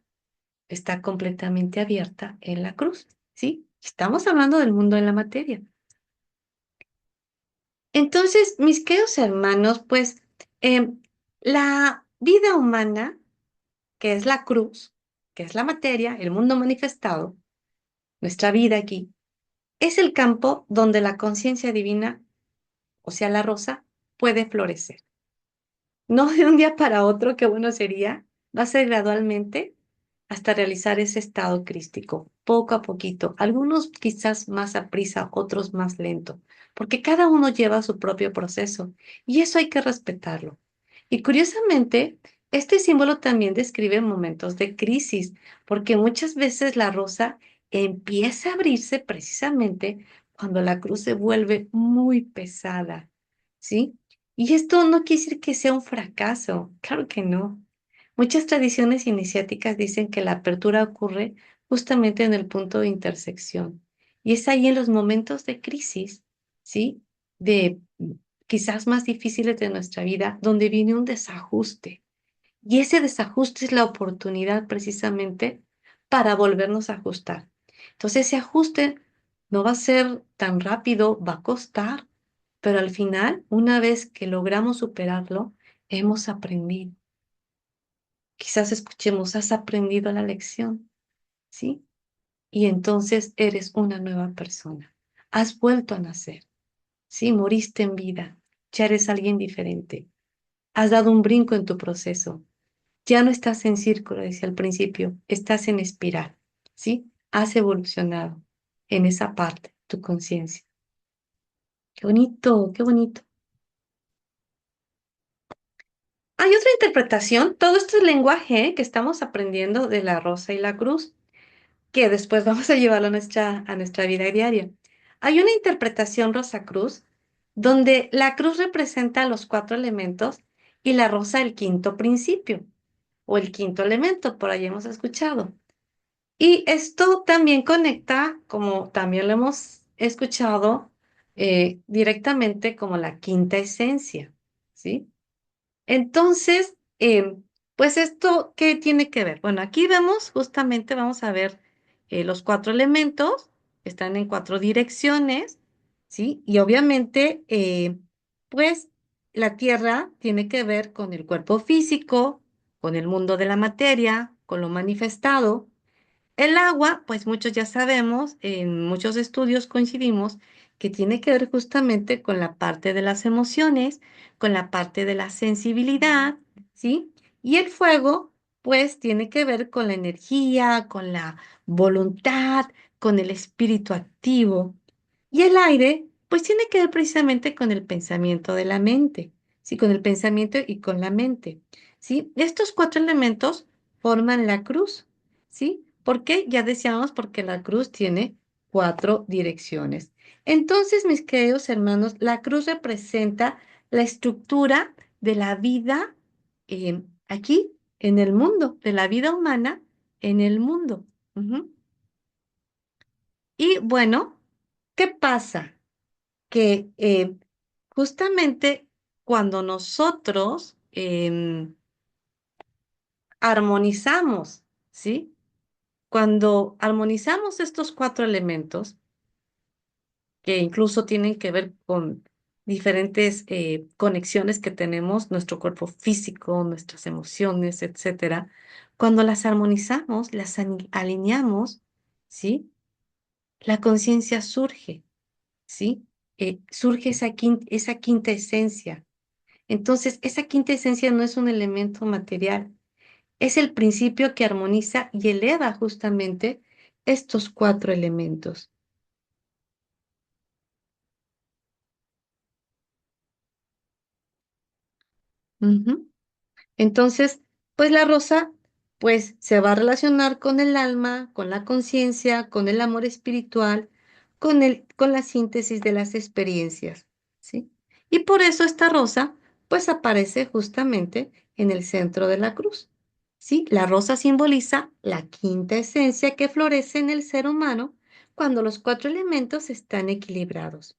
está completamente abierta en la cruz, ¿sí? Estamos hablando del mundo de la materia. Entonces, mis queridos hermanos, pues la vida humana, que es la cruz, que es la materia, el mundo manifestado, nuestra vida aquí, es el campo donde la conciencia divina, o sea, la rosa, puede florecer. No de un día para otro, qué bueno sería, va a ser gradualmente hasta realizar ese estado crístico, poco a poquito, algunos quizás más a prisa, otros más lento, porque cada uno lleva su propio proceso y eso hay que respetarlo. Y curiosamente, este símbolo también describe momentos de crisis, porque muchas veces la rosa empieza a abrirse precisamente cuando la cruz se vuelve muy pesada, ¿sí? Y esto no quiere decir que sea un fracaso, claro que no. Muchas tradiciones iniciáticas dicen que la apertura ocurre justamente en el punto de intersección. Y es ahí en los momentos de crisis, ¿sí? De quizás más difíciles de nuestra vida, donde viene un desajuste. Y ese desajuste es la oportunidad precisamente para volvernos a ajustar. Entonces ese ajuste no va a ser tan rápido, va a costar, pero al final, una vez que logramos superarlo, hemos aprendido. Quizás escuchemos, has aprendido la lección, ¿sí? Y entonces eres una nueva persona. Has vuelto a nacer, ¿sí? Moriste en vida, ya eres alguien diferente. Has dado un brinco en tu proceso. Ya no estás en círculo, decía al principio, estás en espiral, ¿sí? Has evolucionado en esa parte, tu conciencia. Qué bonito, qué bonito. Hay otra interpretación, todo esto es lenguaje que estamos aprendiendo de la rosa y la cruz, que después vamos a llevarlo a nuestra vida diaria. Hay una interpretación rosa cruz donde la cruz representa los cuatro elementos y la rosa el quinto principio o el quinto elemento, por ahí hemos escuchado. Y esto también conecta, como también lo hemos escuchado, directamente como la quinta esencia, ¿sí? Entonces, pues esto, ¿qué tiene que ver? Bueno, aquí vemos, justamente vamos a ver los cuatro elementos, están en cuatro direcciones, ¿sí? Y obviamente, pues la Tierra tiene que ver con el cuerpo físico, con el mundo de la materia, con lo manifestado. El agua, pues muchos ya sabemos, en muchos estudios coincidimos que tiene que ver justamente con la parte de las emociones, con la parte de la sensibilidad, ¿sí? Y el fuego, pues tiene que ver con la energía, con la voluntad, con el espíritu activo. Y el aire, pues tiene que ver precisamente con el pensamiento de la mente, ¿sí? Con el pensamiento y con la mente, ¿sí? Estos cuatro elementos forman la cruz, ¿sí? ¿Por qué? Ya decíamos, porque la cruz tiene cuatro direcciones. Entonces, mis queridos hermanos, la cruz representa la estructura de la vida aquí, en el mundo, de la vida humana en el mundo. Ujú. Y bueno, ¿qué pasa? Que justamente cuando nosotros armonizamos, ¿sí? Cuando armonizamos estos cuatro elementos, que incluso tienen que ver con diferentes conexiones que tenemos, nuestro cuerpo físico, nuestras emociones, etcétera, cuando las armonizamos, alineamos, ¿sí? La conciencia surge, ¿sí? Surge esa quinta esencia. Entonces, esa quinta esencia no es un elemento material, es el principio que armoniza y eleva justamente estos cuatro elementos. Ujú. Entonces, pues la rosa, pues se va a relacionar con el alma, con la conciencia, con el amor espiritual, con la síntesis de las experiencias, ¿sí? Y por eso esta rosa, pues aparece justamente en el centro de la cruz, ¿sí? La rosa simboliza la quinta esencia que florece en el ser humano cuando los cuatro elementos están equilibrados.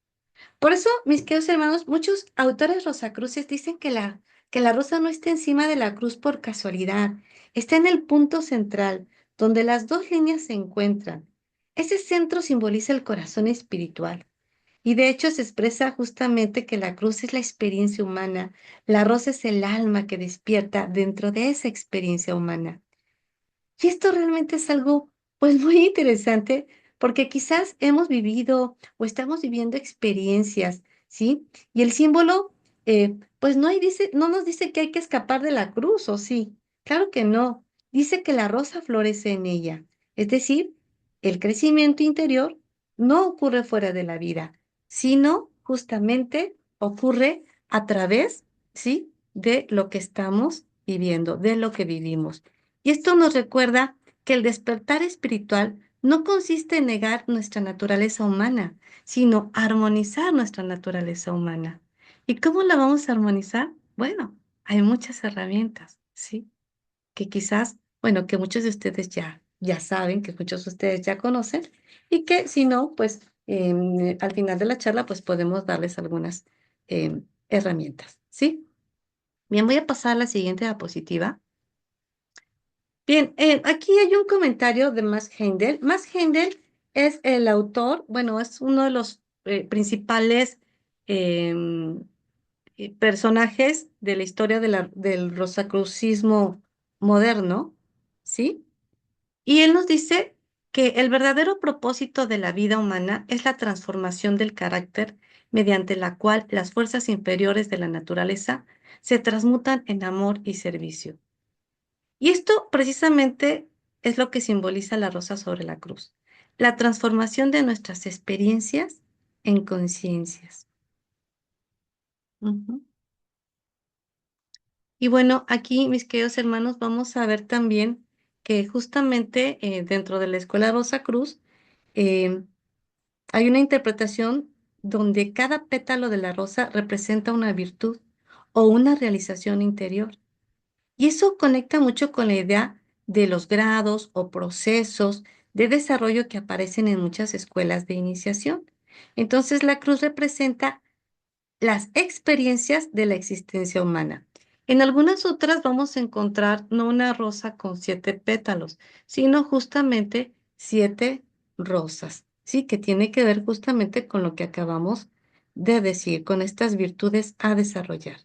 Por eso, mis queridos hermanos, muchos autores rosacruces dicen que la rosa no está encima de la cruz por casualidad, está en el punto central, donde las dos líneas se encuentran. Ese centro simboliza el corazón espiritual. Y de hecho se expresa justamente que la cruz es la experiencia humana, la rosa es el alma que despierta dentro de esa experiencia humana. Y esto realmente es algo, pues, muy interesante, porque quizás hemos vivido o estamos viviendo experiencias, ¿sí? Y el símbolo, pues, no nos dice que hay que escapar de la cruz, ¿o sí? Claro que no. Dice que la rosa florece en ella. Es decir, el crecimiento interior no ocurre fuera de la vida, sino justamente ocurre a través, ¿sí? De lo que estamos viviendo, de lo que vivimos. Y esto nos recuerda que el despertar espiritual no consiste en negar nuestra naturaleza humana, sino armonizar nuestra naturaleza humana. ¿Y cómo la vamos a armonizar? Bueno, hay muchas herramientas, ¿sí? Que quizás, bueno, que muchos de ustedes ya saben, que muchos de ustedes ya conocen, y que si no, pues al final de la charla, pues podemos darles algunas herramientas, ¿sí? Bien, voy a pasar a la siguiente diapositiva. Bien, aquí hay un comentario de Max Heindel. Max Heindel es el autor, bueno, es uno de los principales em, personajes de la historia del rosacrucismo moderno, ¿sí? Y él nos dice que el verdadero propósito de la vida humana es la transformación del carácter mediante la cual las fuerzas inferiores de la naturaleza se transmutan en amor y servicio. Y esto precisamente es lo que simboliza la rosa sobre la cruz, la transformación de nuestras experiencias en conciencias. Ujú. Y bueno, aquí, mis queridos hermanos, vamos a ver también que justamente dentro de la Escuela Rosa Cruz eh, hay una interpretación donde cada pétalo de la rosa representa una virtud o una realización interior. Y eso conecta mucho con la idea de los grados o procesos de desarrollo que aparecen en muchas escuelas de iniciación. Entonces, la cruz representa las experiencias de la existencia humana. En algunas otras vamos a encontrar no una rosa con 7 pétalos, sino justamente 7 rosas, ¿sí? Que tiene que ver justamente con lo que acabamos de decir, con estas virtudes a desarrollar.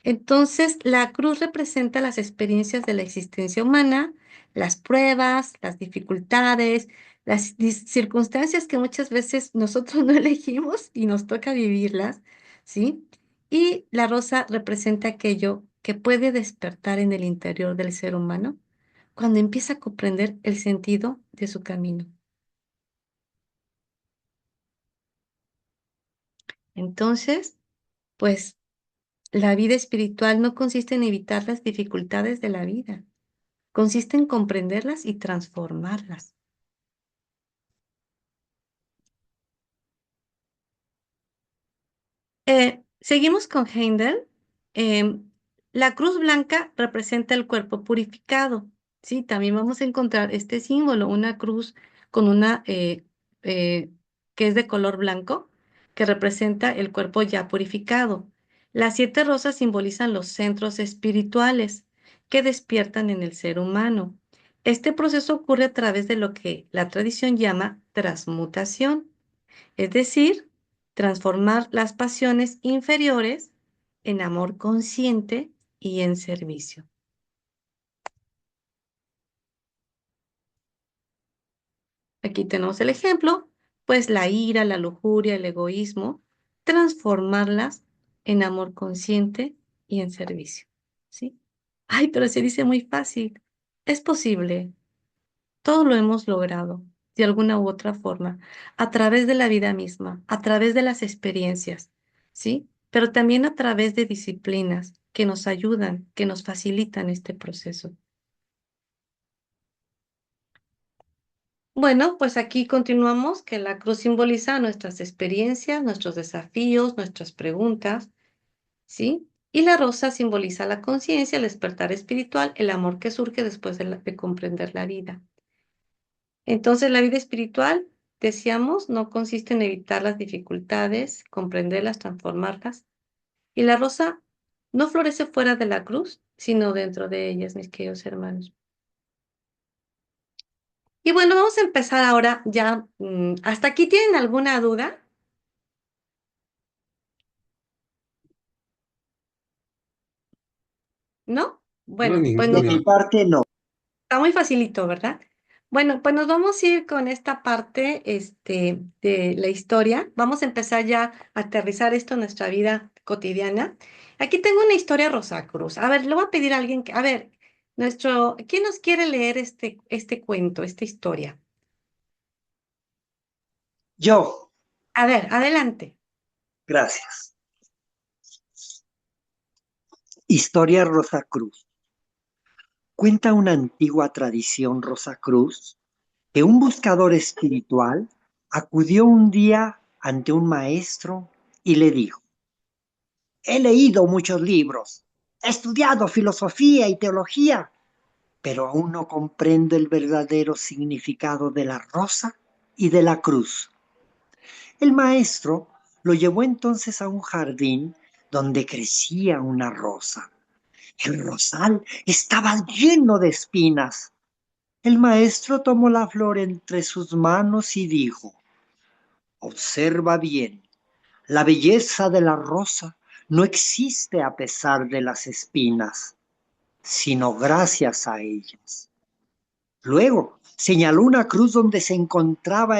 Entonces, la cruz representa las experiencias de la existencia humana, las pruebas, las dificultades, las circunstancias que muchas veces nosotros no elegimos y nos toca vivirlas, ¿sí? Y la rosa representa aquello que puede despertar en el interior del ser humano cuando empieza a comprender el sentido de su camino. Entonces, pues la vida espiritual no consiste en evitar las dificultades de la vida. Consiste en comprenderlas y transformarlas. Seguimos con Heindel. Em, la cruz blanca representa el cuerpo purificado. Sí, también vamos a encontrar este símbolo, una cruz con eh, que es de color blanco, que representa el cuerpo ya purificado. Las 7 rosas simbolizan los centros espirituales que despiertan en el ser humano. Este proceso ocurre a través de lo que la tradición llama transmutación, es decir, transformar las pasiones inferiores en amor consciente y en servicio. Aquí tenemos el ejemplo, pues la ira, la lujuria, el egoísmo, transformarlas en amor consciente y en servicio. ¿Sí? Ay, pero se dice muy fácil. Es posible. Todo lo hemos logrado, de alguna u otra forma, a través de la vida misma, a través de las experiencias, ¿sí? Pero también a través de disciplinas que nos ayudan, que nos facilitan este proceso. Bueno, pues aquí continuamos que la cruz simboliza nuestras experiencias, nuestros desafíos, nuestras preguntas, ¿sí? Y la rosa simboliza la conciencia, el despertar espiritual, el amor que surge después de comprender la vida. Entonces, la vida espiritual decíamos, no consiste en evitar las dificultades, comprenderlas, transformarlas. Y la rosa no florece fuera de la cruz, sino dentro de ellas, mis queridos hermanos. Y bueno, vamos a empezar ahora ya. ¿Hasta aquí tienen alguna duda? ¿No? No, Bueno, pues De mi parte, no. está muy facilito, ¿verdad? Bueno, pues nos vamos a ir con esta parte, de la historia. Vamos a empezar ya a aterrizar esto en nuestra vida cotidiana. Aquí tengo una historia Rosacruz. A ver, le voy a pedir a alguien a ver, ¿quién nos quiere leer este cuento, esta historia? Yo, A ver, adelante. gracias. Historia Rosacruz. Cuenta una antigua tradición Rosacruz que un buscador espiritual acudió un día ante un maestro y le dijo: he leído muchos libros, he estudiado filosofía y teología, pero aún no comprendo el verdadero significado de la rosa y de la cruz. El maestro lo llevó entonces a un jardín donde crecía una rosa. El rosal estaba lleno de espinas. El maestro tomó la flor entre sus manos y dijo: observa bien, la belleza de la rosa no existe a pesar de las espinas, sino gracias a ellas. Luego señaló una cruz donde se encontraba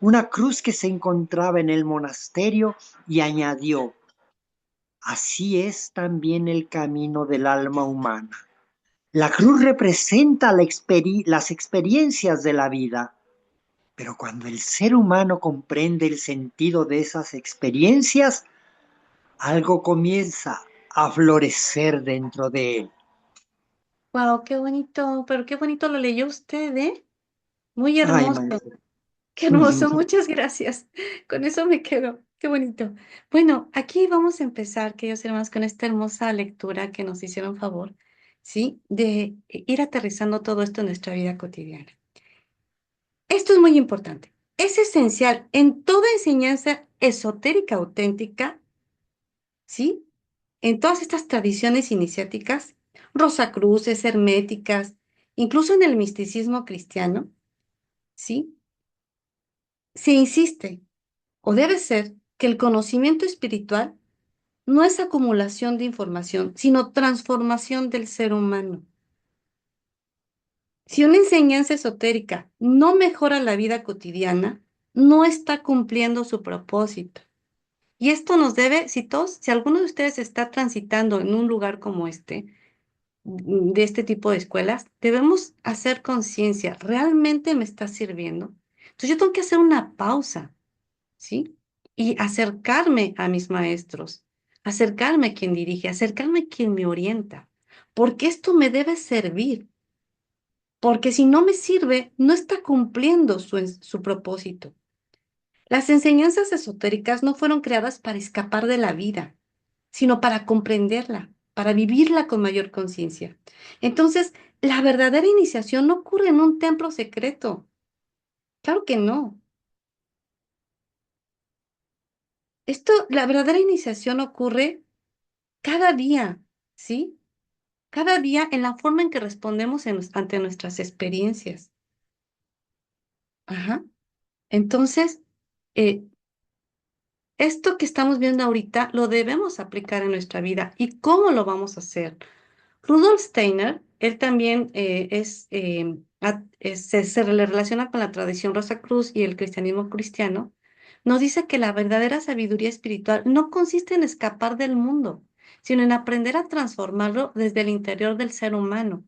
una cruz que se encontraba en el monasterio y añadió: así es también el camino del alma humana. La cruz representa las experiencias de la vida, pero cuando el ser humano comprende el sentido de esas experiencias, algo comienza a florecer dentro de él. Wow, qué bonito, pero qué bonito lo leyó usted, ¿eh? Muy Ay, hermoso. maestro. Qué hermoso, muchas gracias. Con eso me quedo. Qué bonito. Bueno, aquí vamos a empezar, queridos hermanos, con esta hermosa lectura que nos hicieron favor, ¿sí? De ir aterrizando todo esto en nuestra vida cotidiana. Esto es muy importante. Es esencial en toda enseñanza esotérica auténtica, ¿sí? En todas estas tradiciones iniciáticas, rosacruces, herméticas, incluso en el misticismo cristiano, ¿sí? Se insiste, o debe ser, que el conocimiento espiritual no es acumulación de información, sino transformación del ser humano. Si una enseñanza esotérica no mejora la vida cotidiana, no está cumpliendo su propósito. Y esto nos debe, si alguno de ustedes está transitando en un lugar como de este tipo de escuelas, debemos hacer conciencia, ¿realmente me está sirviendo? Entonces yo tengo que hacer una pausa, ¿sí? Y acercarme a mis maestros, acercarme a quien dirige, acercarme a quien me orienta, porque esto me debe servir, porque si no me sirve, no está cumpliendo su propósito. Las enseñanzas esotéricas no fueron creadas para escapar de la vida, sino para comprenderla, para vivirla con mayor conciencia. Entonces, la verdadera iniciación no ocurre en un templo secreto. Claro que no. La verdadera iniciación ocurre cada día, ¿sí? Cada día en la forma en que respondemos ante nuestras experiencias. Ajá. Entonces, eh, esto que estamos viendo ahorita lo debemos aplicar en nuestra vida. ¿Y cómo lo vamos a hacer? Rudolf Steiner, él también se relaciona con la tradición Rosacruz y el cristianismo cristiano, nos dice que la verdadera sabiduría espiritual no consiste en escapar del mundo, sino en aprender a transformarlo desde el interior del ser humano.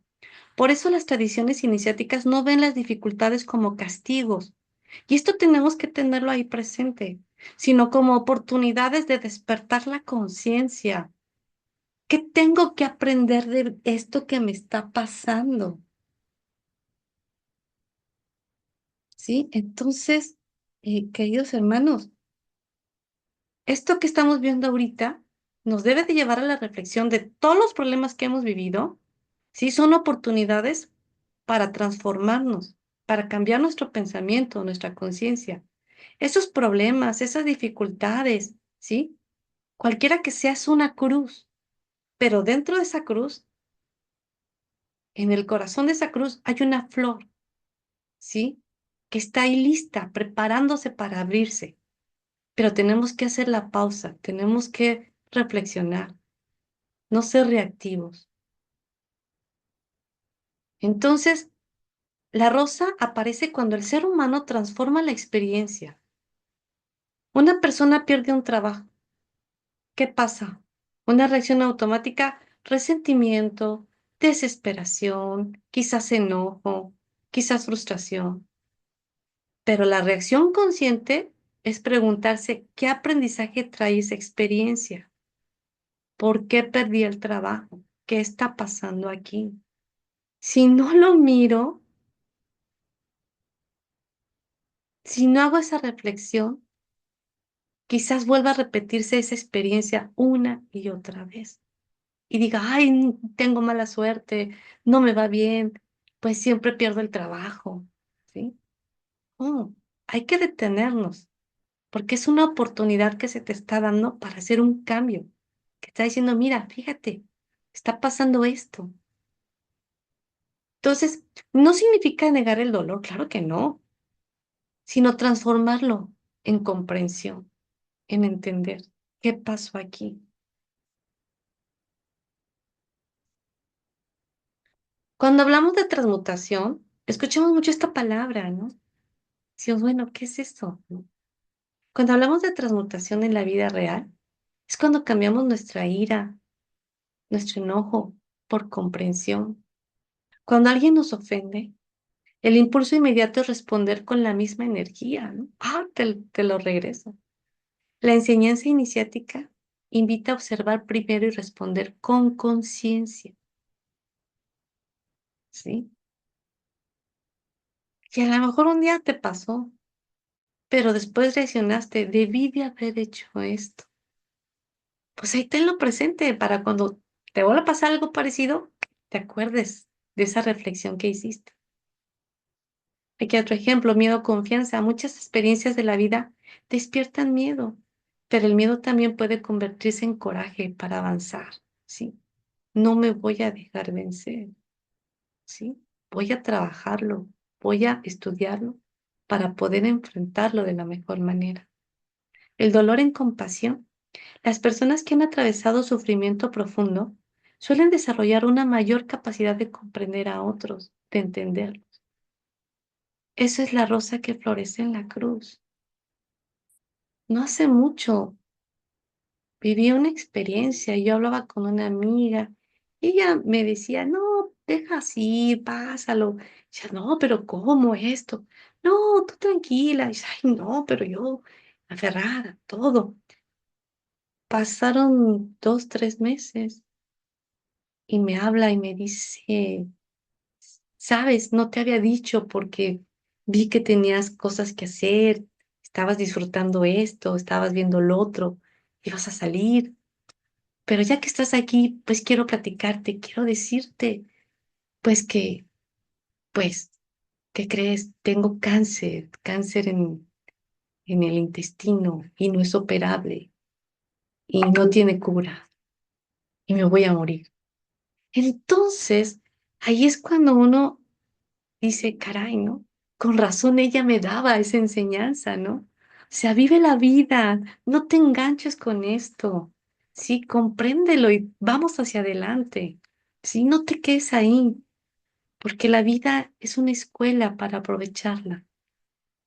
Por eso las tradiciones iniciáticas no ven las dificultades como castigos, y esto tenemos que tenerlo ahí presente, sino como oportunidades de despertar la conciencia. ¿Qué tengo que aprender de esto que me está pasando? ¿Sí? Entonces, queridos hermanos, esto que estamos viendo ahorita nos debe de llevar a la reflexión de todos los problemas que hemos vivido, ¿sí? Son oportunidades para transformarnos. para cambiar nuestro pensamiento, nuestra conciencia. Esos problemas, esas dificultades, ¿sí? Cualquiera que sea es una cruz, pero dentro de esa cruz, en el corazón de esa cruz, hay una flor, ¿sí? Que está ahí lista, preparándose para abrirse. Pero tenemos que hacer la pausa, tenemos que reflexionar, no ser reactivos. Entonces, la rosa aparece cuando el ser humano transforma la experiencia. Una persona pierde un trabajo. ¿Qué pasa? Una reacción automática, resentimiento, desesperación, quizás enojo, quizás frustración. Pero la reacción consciente es preguntarse qué aprendizaje trae esa experiencia. ¿Por qué perdí el trabajo? ¿Qué está pasando aquí? Si no lo miro, si no hago esa reflexión, quizás vuelva a repetirse esa experiencia una y otra vez. Y diga, ay, tengo mala suerte, no me va bien, pues siempre pierdo el trabajo, ¿sí? Oh, hay que detenernos, porque es una oportunidad que se te está dando para hacer un cambio, que está diciendo, mira, fíjate, está pasando esto. Entonces, no significa negar el dolor, claro que no, sino transformarlo en comprensión, en entender qué pasó aquí. Cuando hablamos de transmutación, escuchamos mucho esta palabra, ¿no? Decimos, bueno, ¿qué es esto? ¿No? Cuando hablamos de transmutación en la vida real, es cuando cambiamos nuestra ira, nuestro enojo por comprensión. Cuando alguien nos ofende, el impulso inmediato es responder con la misma energía, ¿no? Ah, te lo regreso. La enseñanza iniciática invita a observar primero y responder con conciencia, ¿sí? Y a lo mejor un día te pasó, pero después reaccionaste, debí de haber hecho esto. Pues ahí tenlo presente para cuando te vuelva a pasar algo parecido, te acuerdes de esa reflexión que hiciste. Aquí otro ejemplo, miedo, confianza. Muchas experiencias de la vida despiertan miedo, pero el miedo también puede convertirse en coraje para avanzar, ¿sí? No me voy a dejar vencer, ¿sí? Voy a trabajarlo, voy a estudiarlo para poder enfrentarlo de la mejor manera. El dolor en compasión. Las personas que han atravesado sufrimiento profundo suelen desarrollar una mayor capacidad de comprender a otros, de entenderlos. Esa es la rosa que florece en la cruz. No hace mucho viví una experiencia. Yo hablaba con una amiga y ella me decía, no, deja así, pásalo. Yo, no, pero ¿cómo esto? No, tú tranquila. Y, ay, no, pero yo aferrada, todo. Pasaron 2, 3 meses y me habla y me dice, sabes, no te había dicho porque vi que tenías cosas que hacer, estabas disfrutando esto, estabas viendo lo otro, ibas a salir, pero ya que estás aquí, pues quiero platicarte, quiero decirte, pues que, pues, ¿qué crees? Tengo cáncer, cáncer en el intestino y no es operable y no tiene cura y me voy a morir. Entonces, ahí es cuando uno dice, caray, ¿no? Con razón ella me daba esa enseñanza, ¿no? O sea, vive la vida, no te enganches con esto, sí, compréndelo y vamos hacia adelante, sí, no te quedes ahí, porque la vida es una escuela para aprovecharla,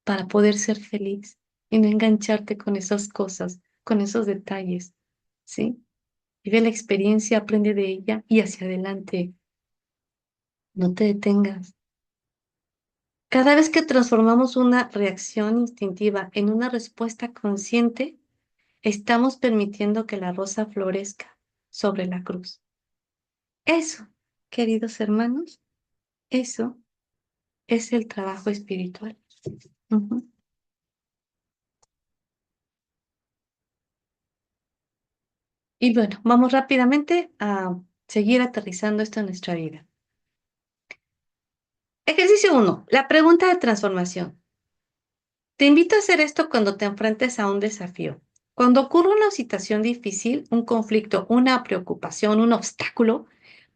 para poder ser feliz y no engancharte con esas cosas, con esos detalles, ¿sí? Vive la experiencia, aprende de ella y hacia adelante, no te detengas. Cada vez que transformamos una reacción instintiva en una respuesta consciente, estamos permitiendo que la rosa florezca sobre la cruz. Eso, queridos hermanos, eso es el trabajo espiritual. Ujú. Y bueno, vamos rápidamente a seguir aterrizando esto en nuestra vida. Ejercicio Ejercicio 1. La pregunta de transformación. Te invito a hacer esto cuando te enfrentes a un desafío. Cuando ocurre una situación difícil, un conflicto, una preocupación, un obstáculo,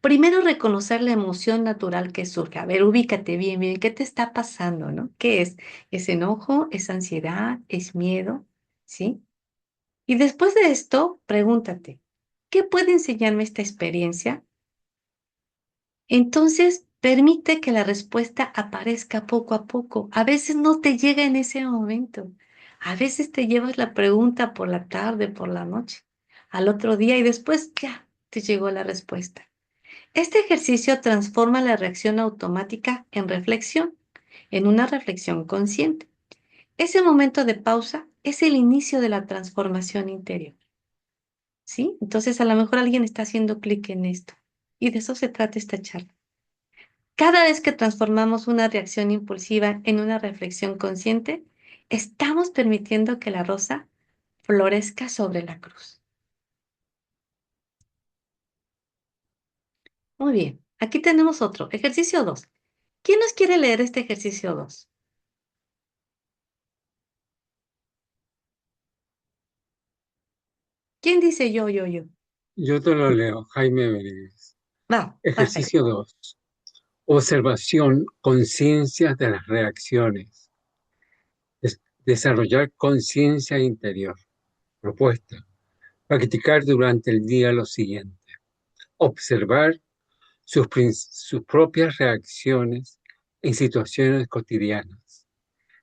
primero reconocer la emoción natural que surge. A ver, ubícate bien, bien, ¿qué te está pasando, no? ¿Qué es? ¿Es enojo? ¿Es ansiedad? ¿Es miedo? ¿Sí? Y después de esto, pregúntate, ¿qué puede enseñarme esta experiencia? Entonces, permite que la respuesta aparezca poco a poco. A veces no te llega en ese momento. A veces te llevas la pregunta por la tarde, por la noche, al otro día y después ya te llegó la respuesta. Este ejercicio transforma la reacción automática en reflexión, en una reflexión consciente. Ese momento de pausa es el inicio de la transformación interior, ¿sí? Entonces, a lo mejor alguien está haciendo clic en esto y de eso se trata esta charla. Cada vez que transformamos una reacción impulsiva en una reflexión consciente, estamos permitiendo que la rosa florezca sobre la cruz. Muy bien, aquí tenemos otro, ejercicio 2. ¿Quién nos quiere leer este ejercicio 2? ¿Quién dice yo, yo, yo? Yo te lo leo, Jaime Benítez. Va, Jaime. Ejercicio 2. Observación, conciencia de las reacciones. Desarrollar conciencia interior. Propuesta. Practicar durante el día lo siguiente. Observar sus propias reacciones en situaciones cotidianas,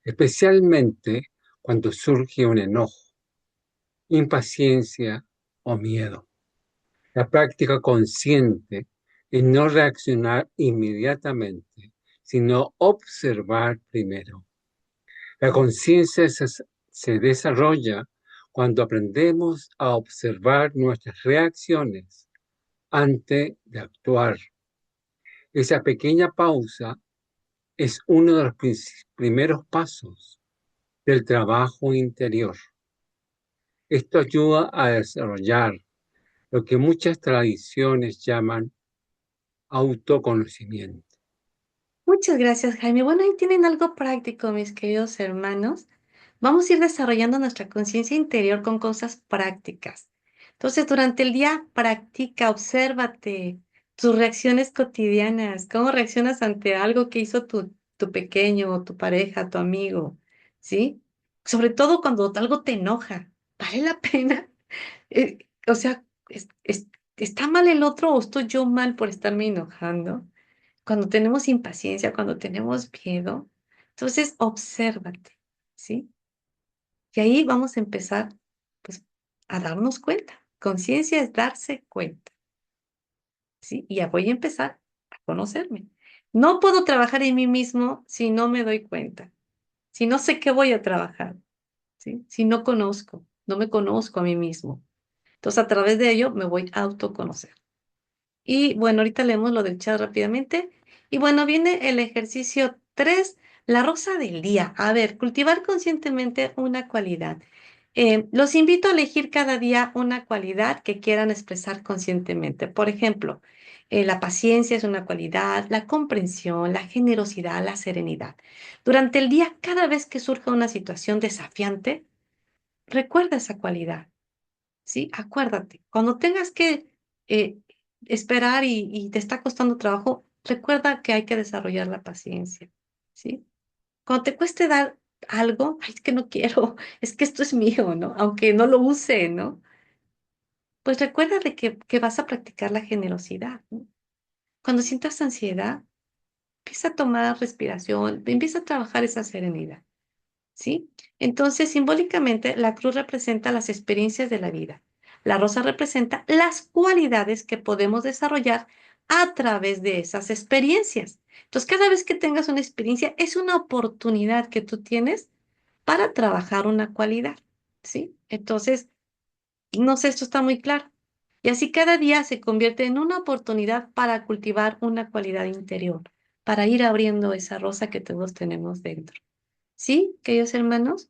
especialmente cuando surge un enojo, impaciencia o miedo. La práctica consciente es no reaccionar inmediatamente, sino observar primero. La conciencia se desarrolla cuando aprendemos a observar nuestras reacciones antes de actuar. Esa pequeña pausa es uno de los primeros pasos del trabajo interior. Esto ayuda a desarrollar lo que muchas tradiciones llaman autoconocimiento. Muchas gracias, Jaime. Bueno, ahí tienen algo práctico, mis queridos hermanos. Vamos a ir desarrollando nuestra conciencia interior con cosas prácticas. Entonces, durante el día, practica, obsérvate tus reacciones cotidianas, cómo reaccionas ante algo que hizo tu pequeño, tu pareja, tu amigo, ¿sí? Sobre todo cuando algo te enoja. ¿Vale la pena? O sea, ¿está mal el otro o estoy yo mal por estarme enojando? Cuando tenemos impaciencia, cuando tenemos miedo, entonces obsérvate, ¿sí? Y ahí vamos a empezar, pues, a darnos cuenta. Conciencia es darse cuenta, ¿sí? Y ya voy a empezar a conocerme. No puedo trabajar en mí mismo si no me doy cuenta, si no sé qué voy a trabajar, ¿sí? Si no conozco, no me conozco a mí mismo. Entonces, a través de ello me voy a autoconocer. Y bueno, ahorita leemos lo del chat rápidamente. Y bueno, viene el ejercicio 3, la rosa del día. A ver, cultivar conscientemente una cualidad. Los invito a elegir cada día una cualidad que quieran expresar conscientemente. Por ejemplo, la paciencia es una cualidad, la comprensión, la generosidad, la serenidad. Durante el día, cada vez que surja una situación desafiante, recuerda esa cualidad. ¿Sí? Acuérdate, cuando tengas que eh, esperar y te está costando trabajo, recuerda que hay que desarrollar la paciencia, ¿sí? Cuando te cueste dar algo, ay, es que no quiero, es que esto es mío, ¿no? Aunque no lo use, ¿no? Pues recuerda de que vas a practicar la generosidad, ¿no? Cuando sientas ansiedad, empieza a tomar respiración, empieza a trabajar esa serenidad. ¿Sí? Entonces, simbólicamente, la cruz representa las experiencias de la vida. La rosa representa las cualidades que podemos desarrollar a través de esas experiencias. Entonces, cada vez que tengas una experiencia, es una oportunidad que tú tienes para trabajar una cualidad, ¿sí? Entonces, no sé, esto está muy claro. Y así cada día se convierte en una oportunidad para cultivar una cualidad interior, para ir abriendo esa rosa que todos tenemos dentro. ¿Sí, queridos hermanos?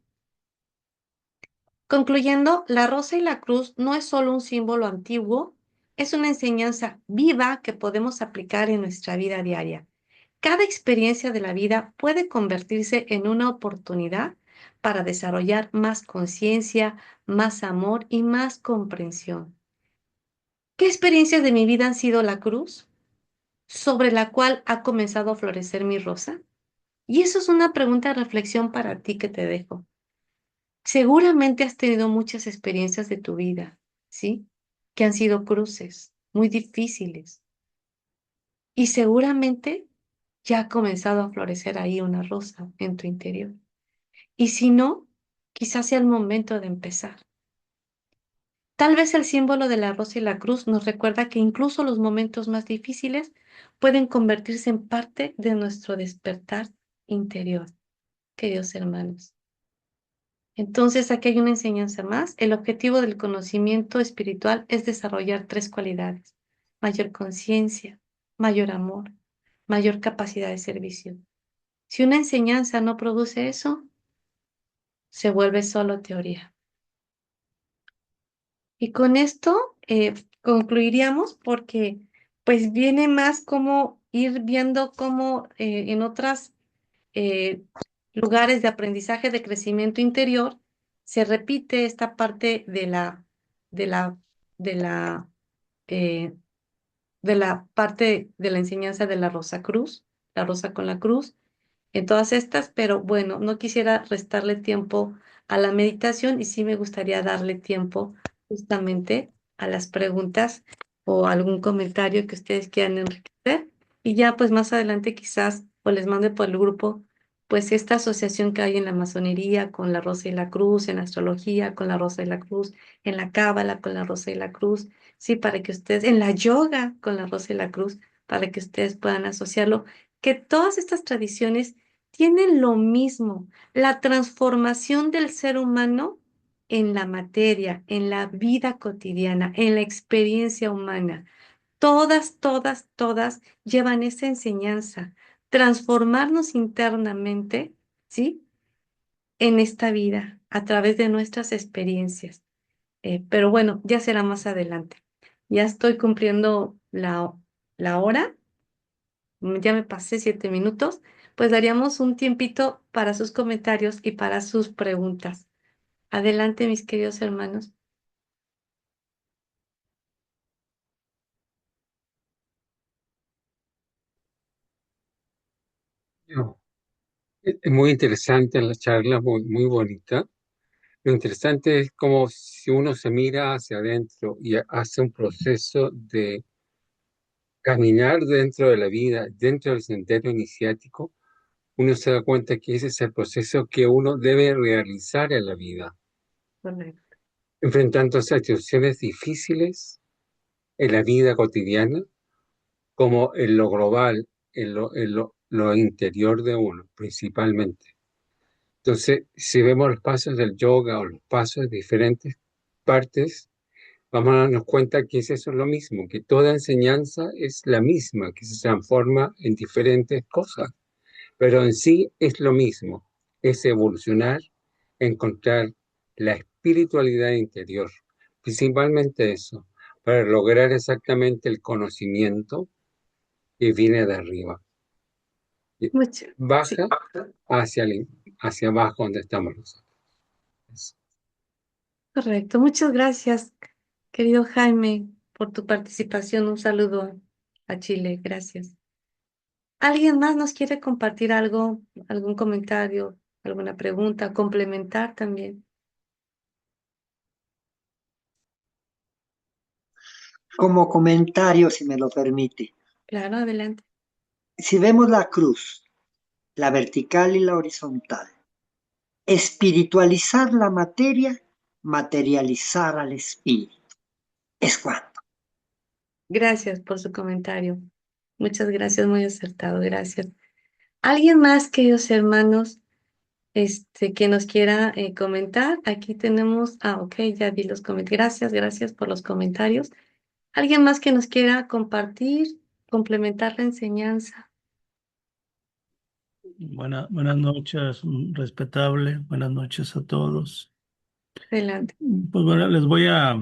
Concluyendo, la rosa y la cruz no es solo un símbolo antiguo, es una enseñanza viva que podemos aplicar en nuestra vida diaria. Cada experiencia de la vida puede convertirse en una oportunidad para desarrollar más conciencia, más amor y más comprensión. ¿Qué experiencias de mi vida han sido la cruz sobre la cual ha comenzado a florecer mi rosa? Y eso es una pregunta de reflexión para ti que te dejo. Seguramente has tenido muchas experiencias de tu vida, ¿sí? Que han sido cruces muy difíciles. Y seguramente ya ha comenzado a florecer ahí una rosa en tu interior. Y si no, quizás sea el momento de empezar. Tal vez el símbolo de la rosa y la cruz nos recuerda que incluso los momentos más difíciles pueden convertirse en parte de nuestro despertar interior, queridos hermanos. Entonces, aquí hay una enseñanza más. El objetivo del conocimiento espiritual es desarrollar tres cualidades: mayor conciencia, mayor amor, mayor capacidad de servicio. Si una enseñanza no produce eso, se vuelve solo teoría. Y con esto concluiríamos porque pues viene más como ir viendo cómo en otras eh, lugares de aprendizaje de crecimiento interior se repite esta parte de la, de la, eh, de la parte de la enseñanza de la Rosa Cruz, la Rosa con la Cruz, en todas estas, pero bueno, no quisiera restarle tiempo a la meditación y sí me gustaría darle tiempo justamente a las preguntas o algún comentario que ustedes quieran enriquecer. Y ya pues más adelante quizás o les mande por el grupo pues esta asociación que hay en la masonería con la Rosa y la Cruz, en la astrología con la Rosa y la Cruz, en la cábala con la Rosa y la Cruz, sí, para que ustedes, en la yoga con la Rosa y la Cruz, para que ustedes puedan asociarlo, que todas estas tradiciones tienen lo mismo, la transformación del ser humano en la materia, en la vida cotidiana, en la experiencia humana. Todas, todas, todas llevan esa enseñanza, transformarnos internamente, ¿sí? En esta vida, a través de nuestras experiencias. Pero bueno, ya será más adelante. Ya estoy cumpliendo la hora, ya me pasé 7 minutos, pues daríamos un tiempito para sus comentarios y para sus preguntas. Adelante, mis queridos hermanos. No, es muy interesante la charla, muy bonita. Lo interesante es como si uno se mira hacia adentro y hace un proceso de caminar dentro de la vida, dentro del sendero iniciático, uno se da cuenta que ese es el proceso que uno debe realizar en la vida, Correcto. enfrentándose a situaciones difíciles en la vida cotidiana, como en lo global, lo interior de uno, principalmente. Entonces, si vemos los pasos del yoga o los pasos de diferentes partes, vamos a darnos cuenta que es eso lo mismo, que toda enseñanza es la misma, que se transforma en diferentes cosas, pero en sí es lo mismo, es evolucionar, encontrar la espiritualidad interior, principalmente eso, para lograr exactamente el conocimiento que viene de arriba, y Mucho. Sí, baja hacia abajo donde estamos nosotros. correcto. Muchas gracias, querido Jaime, por tu participación. Un saludo a Chile. Gracias. ¿Alguien más nos quiere compartir algo, algún comentario, alguna pregunta, complementar también? Como comentario, si me lo permite. Claro, adelante. Si vemos la cruz, la vertical y la horizontal, espiritualizar la materia, materializar al espíritu. Es cuando. Gracias por su comentario. Muchas gracias, muy acertado. Gracias. ¿Alguien más, queridos hermanos, que nos quiera comentar? Aquí tenemos, ok, ya vi los comentarios. Gracias, gracias por los comentarios. ¿Alguien más que nos quiera compartir, complementar la enseñanza? Buenas noches, respetable. Buenas noches a todos. Adelante. Pues bueno, les voy a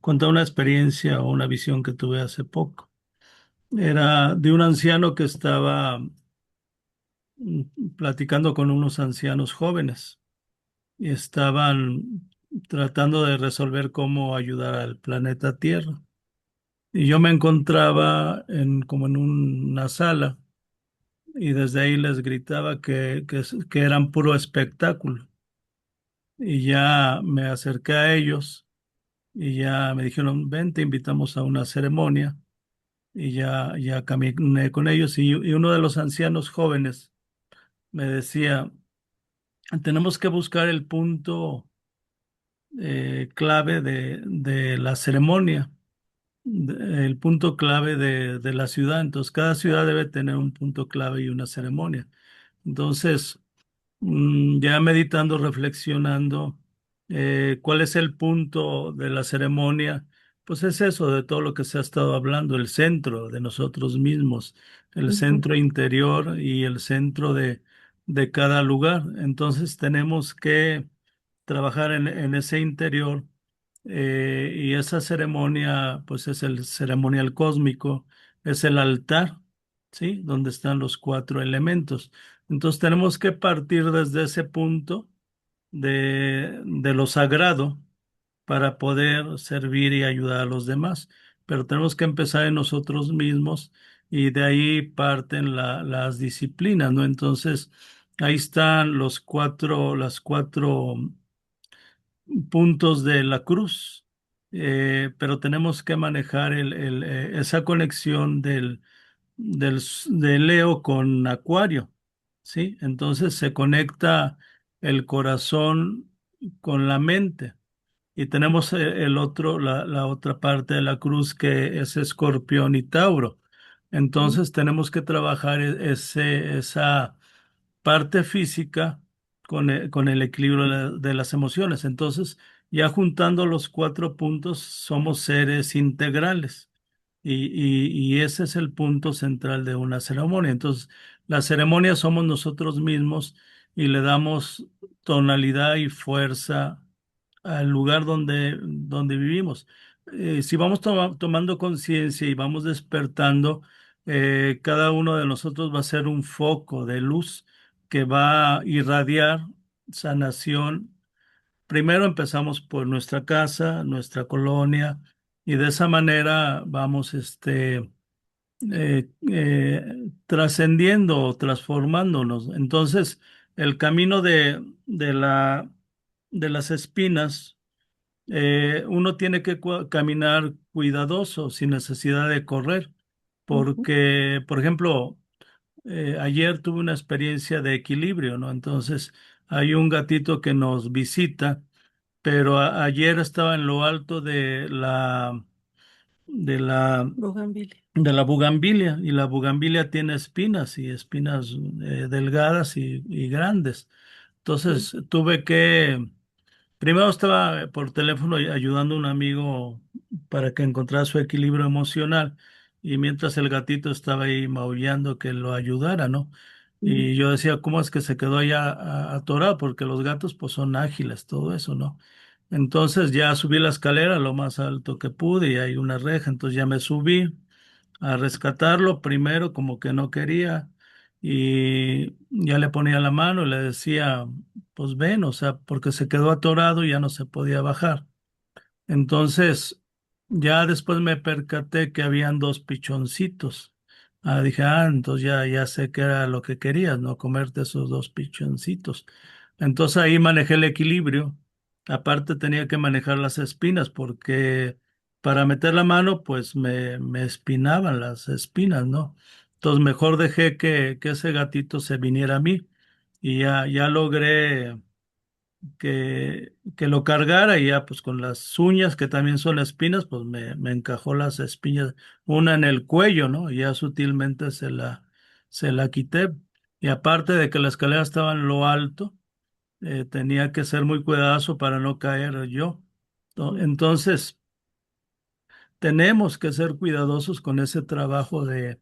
contar una experiencia o una visión que tuve hace poco. Era de un anciano que estaba platicando con unos ancianos jóvenes y estaban tratando de resolver cómo ayudar al planeta Tierra. Y yo me encontraba como en una sala y desde ahí les gritaba que eran puro espectáculo. Y ya me acerqué a ellos y ya me dijeron, ven, te invitamos a una ceremonia. Y ya caminé con ellos y uno de los ancianos jóvenes me decía, tenemos que buscar el punto clave de la ceremonia, el punto clave de la ciudad. Entonces, cada ciudad debe tener un punto clave y una ceremonia. Entonces, ya meditando, reflexionando, ¿cuál es el punto de la ceremonia? Pues es eso de todo lo que se ha estado hablando, el centro de nosotros mismos, el Ujú, centro interior y el centro de cada lugar. Entonces tenemos que trabajar en ese interior, y esa ceremonia, pues es el ceremonial cósmico, es el altar, ¿sí? Donde están los cuatro elementos. Entonces tenemos que partir desde ese punto de lo sagrado para poder servir y ayudar a los demás. Pero tenemos que empezar en nosotros mismos y de ahí parten las disciplinas, ¿no? Entonces, ahí están las cuatro puntos de la cruz, pero tenemos que manejar esa conexión de Leo con Acuario, ¿sí? Entonces se conecta el corazón con la mente. Y tenemos la otra parte de la cruz que es Escorpión y Tauro. ujú, Entonces tenemos que trabajar esa parte física con el equilibrio de las emociones. Entonces, ya juntando los cuatro puntos, somos seres integrales. Y ese es el punto central de una ceremonia. Entonces, la ceremonia somos nosotros mismos y le damos tonalidad y fuerza al lugar donde vivimos. Si vamos tomando conciencia y vamos despertando, cada uno de nosotros va a ser un foco de luz que va a irradiar sanación. Primero empezamos por nuestra casa, nuestra colonia, y de esa manera vamos trascendiendo o transformándonos. Entonces, el camino de las espinas, uno tiene que caminar cuidadoso, sin necesidad de correr, ujú, porque, por ejemplo, ayer tuve una experiencia de equilibrio, ¿no? Entonces, hay un gatito que nos visita, pero ayer estaba en lo alto de la, bugambilia. de la bugambilia, y la bugambilia tiene espinas y espinas delgadas y grandes. Sí. Entonces, tuve que primero estaba por teléfono ayudando a un amigo para que encontrara su equilibrio emocional, y mientras el gatito estaba ahí maullando que lo ayudara, ¿no? Ujú, Y yo decía, ¿cómo es que se quedó allá atorado? Porque los gatos pues son ágiles, todo eso, ¿no? Entonces ya subí la escalera lo más alto que pude y hay una reja, entonces ya me subí a rescatarlo. Primero como que no quería y ya le ponía la mano y le decía, pues ven, o sea, porque se quedó atorado y ya no se podía bajar. Entonces, ya después me percaté que habían dos pichoncitos. Dije, entonces ya sé que era lo que querías, ¿no? Comerte esos dos pichoncitos. Entonces ahí manejé el equilibrio. Aparte tenía que manejar las espinas porque para meter la mano, pues me espinaban las espinas, ¿no? Entonces mejor dejé que ese gatito se viniera a mí y ya logré que lo cargara y ya pues con las uñas que también son espinas, pues me encajó las espinas, una en el cuello, ¿no? Y ya sutilmente se la quité. Y aparte de que la escalera estaba en lo alto, tenía que ser muy cuidadoso para no caer yo. ujú, Entonces, tenemos que ser cuidadosos con ese trabajo de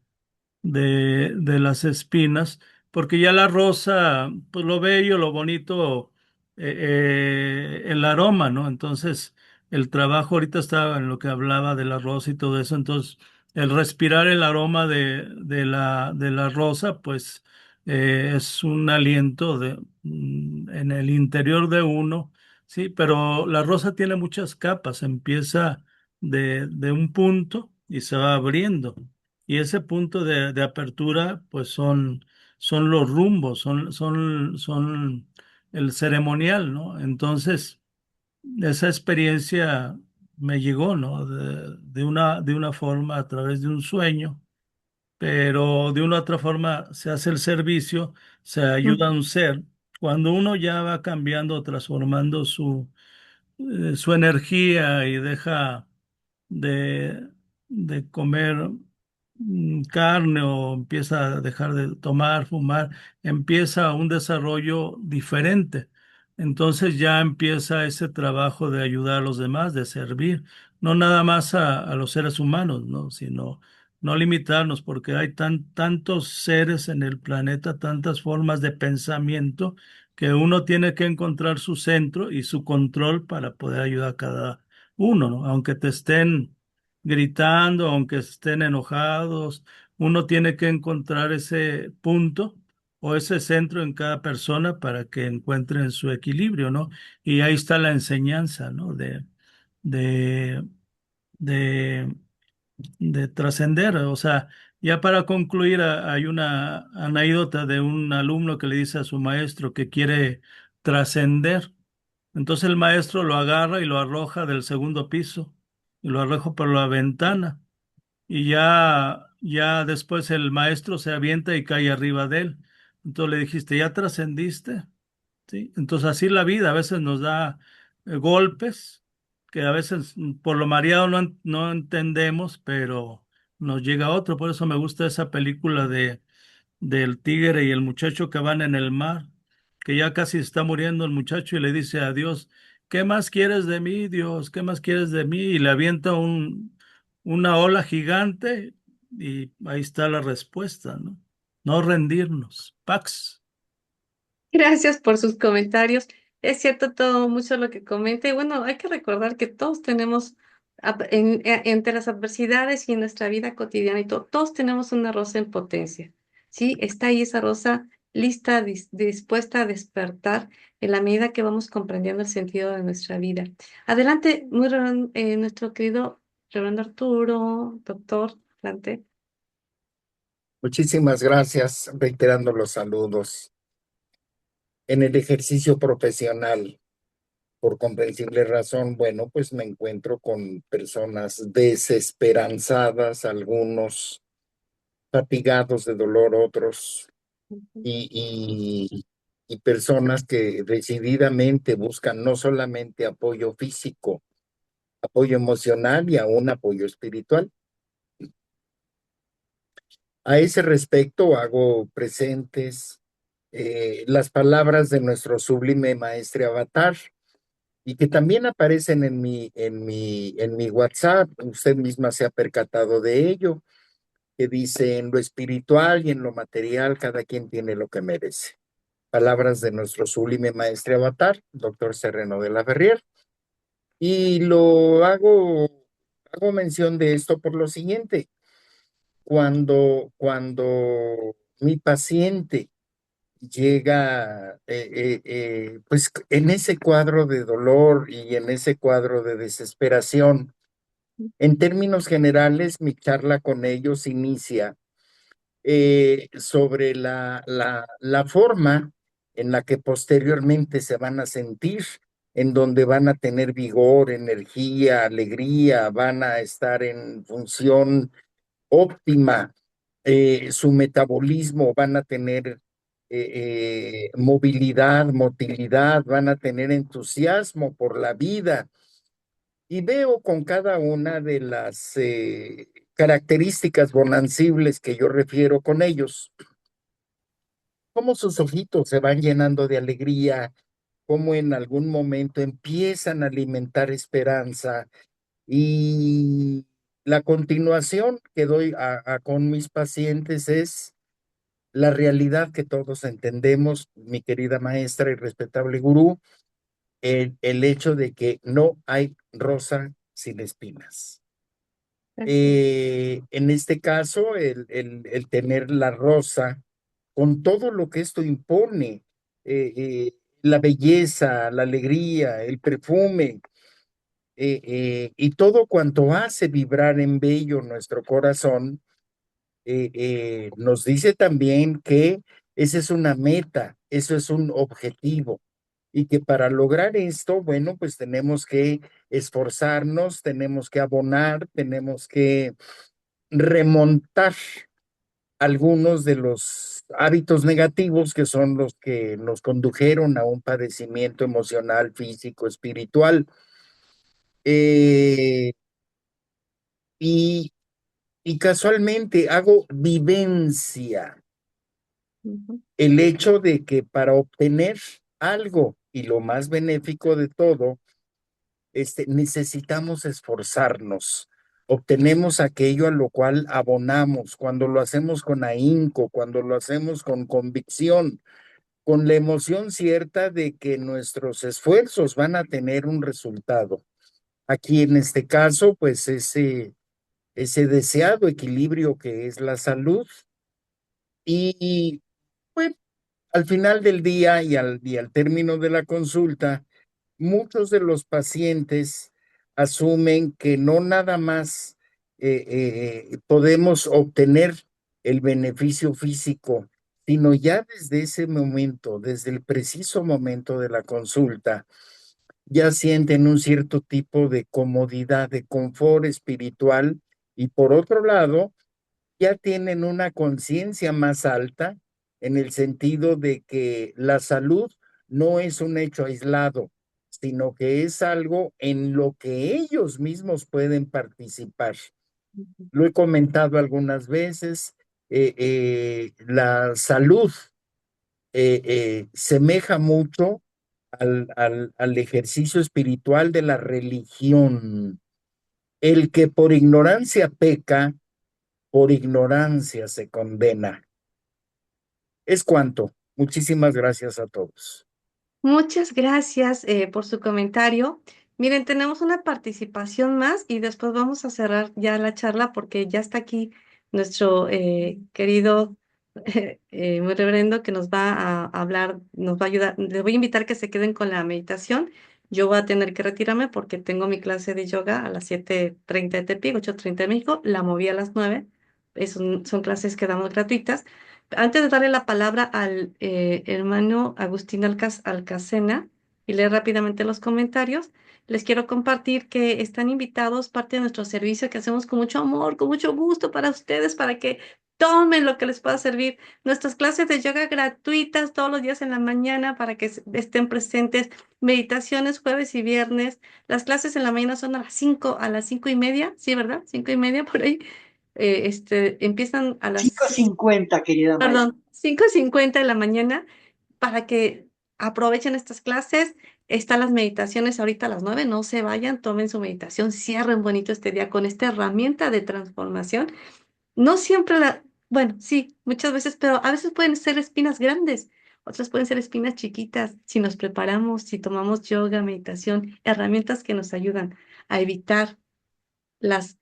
las espinas, porque ya la rosa, pues lo bello, lo bonito, el aroma, ¿no? Entonces, el trabajo ahorita estaba en lo que hablaba de la rosa y todo eso, entonces el respirar el aroma de la rosa, pues es un aliento en el interior de uno, sí, pero la rosa tiene muchas capas, empieza de un punto y se va abriendo. Y ese punto de apertura, pues son los rumbos, son el ceremonial, ¿no? Entonces, esa experiencia me llegó, ¿no? De una forma a través de un sueño, pero de una otra forma se hace el servicio, se ayuda a un ser. Cuando uno ya va cambiando, transformando su energía y deja de, de comer carne o empieza a dejar de tomar, fumar, empieza un desarrollo diferente. Entonces ya empieza ese trabajo de ayudar a los demás, de servir, no nada más a los seres humanos, ¿no? Sino no limitarnos, porque hay tantos seres en el planeta, tantas formas de pensamiento, que uno tiene que encontrar su centro y su control para poder ayudar a cada uno, ¿no? Aunque te estén gritando, aunque estén enojados, uno tiene que encontrar ese punto o ese centro en cada persona para que encuentren su equilibrio, ¿no? Y ahí está la enseñanza, ¿no? De, de, de trascender. O sea, ya para concluir, hay una anécdota de un alumno que le dice a su maestro que quiere trascender. Entonces el maestro lo agarra y lo arroja del segundo piso y lo arroja por la ventana. Y ya después el maestro se avienta y cae arriba de él. Entonces le dijiste, ¿ya trascendiste? ¿Sí? Entonces así la vida a veces nos da golpes que a veces por lo mareado no entendemos, pero nos llega otro. Por eso me gusta esa película del tigre y el muchacho que van en el mar, que ya casi está muriendo el muchacho y le dice a Dios, ¿qué más quieres de mí, Dios? ¿Qué más quieres de mí? Y le avienta una ola gigante y ahí está la respuesta, ¿no? No rendirnos. Pax. Gracias por sus comentarios. Es cierto todo mucho lo que comenta y bueno, hay que recordar que todos tenemos entre las adversidades y en nuestra vida cotidiana y todo, todos tenemos una rosa en potencia. Sí, está ahí esa rosa lista, dispuesta a despertar en la medida que vamos comprendiendo el sentido de nuestra vida. Adelante, nuestro querido Reverendo Arturo, doctor, adelante. Muchísimas gracias, reiterando los saludos. En el ejercicio profesional, por comprensible razón, bueno, pues me encuentro con personas desesperanzadas, algunos fatigados de dolor, otros, y personas que decididamente buscan no solamente apoyo físico, apoyo emocional y aún apoyo espiritual. A ese respecto hago presentes las palabras de nuestro sublime maestre Avatar y que también aparecen en mi WhatsApp. Usted misma se ha percatado de ello, que dice: en lo espiritual y en lo material cada quien tiene lo que merece. Palabras de nuestro sublime maestre Avatar, doctor Serreno de la Ferrier. Y hago mención de esto por lo siguiente. Cuando mi paciente llega pues en ese cuadro de dolor y en ese cuadro de desesperación, en términos generales, mi charla con ellos inicia sobre la forma en la que posteriormente se van a sentir, en donde van a tener vigor, energía, alegría, van a estar en función óptima, su metabolismo, van a tener movilidad, motilidad, van a tener entusiasmo por la vida. Y veo con cada una de las características bonancibles que yo refiero con ellos, cómo sus ojitos se van llenando de alegría, cómo en algún momento empiezan a alimentar esperanza. Y la continuación que doy con mis pacientes es la realidad que todos entendemos, mi querida maestra y respetable gurú, el hecho de que no hay rosa sin espinas. En este caso, el tener la rosa, con todo lo que esto impone, la belleza, la alegría, el perfume, y todo cuanto hace vibrar en bello nuestro corazón, nos dice también que esa es una meta, eso es un objetivo. Y que para lograr esto, bueno, pues tenemos que esforzarnos, tenemos que abonar, tenemos que remontar algunos de los hábitos negativos que son los que nos condujeron a un padecimiento emocional, físico, espiritual. Eh, y, y casualmente hago vivencia Ujú. el hecho de que para obtener algo y lo más benéfico de todo, necesitamos esforzarnos. Obtenemos aquello a lo cual abonamos, cuando lo hacemos con ahínco, cuando lo hacemos con convicción, con la emoción cierta de que nuestros esfuerzos van a tener un resultado. Aquí en este caso, pues ese deseado equilibrio que es la salud y pues al final del día y al término de la consulta, muchos de los pacientes asumen que no nada más podemos obtener el beneficio físico, sino ya desde ese momento, desde el preciso momento de la consulta, ya sienten un cierto tipo de comodidad, de confort espiritual y por otro lado, ya tienen una conciencia más alta en el sentido de que la salud no es un hecho aislado, sino que es algo en lo que ellos mismos pueden participar. Lo he comentado algunas veces, la salud semeja mucho al ejercicio espiritual de la religión. El que por ignorancia peca, por ignorancia se condena. Es cuanto. Muchísimas gracias a todos. Muchas gracias por su comentario. Miren, tenemos una participación más y después vamos a cerrar ya la charla porque ya está aquí nuestro querido muy reverendo que nos va a hablar, nos va a ayudar. Les voy a invitar que se queden con la meditación. Yo voy a tener que retirarme porque tengo mi clase de yoga a las 7:30 de Tepic, 8:30 de México. La moví a las 9. Son clases que damos gratuitas. Antes de darle la palabra al hermano Agustín Alcacena y leer rápidamente los comentarios, les quiero compartir que están invitados parte de nuestro servicio que hacemos con mucho amor, con mucho gusto para ustedes, para que tomen lo que les pueda servir. Nuestras clases de yoga gratuitas todos los días en la mañana para que estén presentes. Meditaciones jueves y viernes. Las clases en la mañana son a las 5:30, ¿sí, verdad? 5:30 por ahí. Empiezan a las 5:50, querida Mari. 5:50 de la mañana para que aprovechen estas clases. Están las meditaciones ahorita a las 9. No se vayan, tomen su meditación, cierren bonito este día con esta herramienta de transformación. No siempre bueno, sí, muchas veces, pero a veces pueden ser espinas grandes, otras pueden ser espinas chiquitas. Si nos preparamos, si tomamos yoga, meditación, herramientas que nos ayudan a evitar las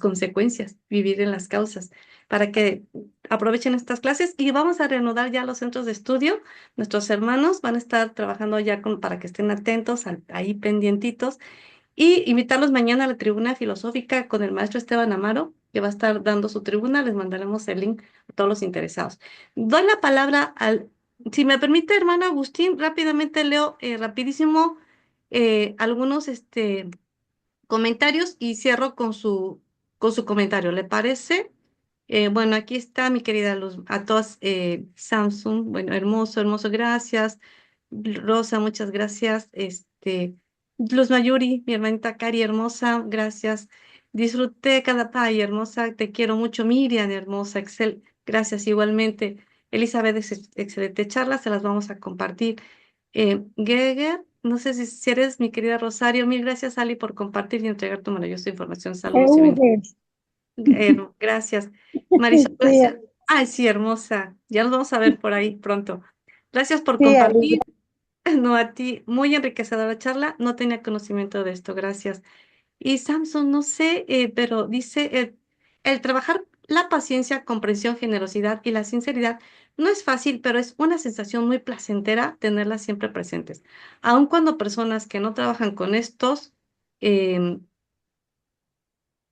consecuencias, vivir en las causas, para que aprovechen estas clases y vamos a reanudar ya los centros de estudio. Nuestros hermanos van a estar trabajando ya para que estén atentos, ahí pendientitos y invitarlos mañana a la tribuna filosófica con el maestro Esteban Amaro, que va a estar dando su tribuna. Les mandaremos el link a todos los interesados. Doy la palabra si me permite, hermano Agustín, rápidamente leo rapidísimo algunos comentarios y cierro con su comentario. ¿Le parece? Bueno, aquí está mi querida Luz, a todas, Samsung, bueno, hermoso, hermoso, gracias. Rosa, muchas gracias. Luz Mayuri, mi hermanita Cari, hermosa, gracias. Disfruté cada pay, hermosa, te quiero mucho. Miriam, hermosa, Excel, gracias igualmente. Elizabeth, excelente charla, se las vamos a compartir. Geger, no sé si eres mi querida Rosario, mil gracias, Ali, por compartir y entregar tu maravillosa información. Saludos y bendiciones. Gracias. Marisol, gracias. Ay, sí, hermosa. Ya nos vamos a ver por ahí pronto. Gracias por compartir. No, a ti, muy enriquecedora charla. No tenía conocimiento de esto. Gracias. Y Samson, no sé, pero dice, el trabajar la paciencia, comprensión, generosidad y la sinceridad no es fácil, pero es una sensación muy placentera tenerlas siempre presentes. Aun cuando personas que no trabajan con estos, em,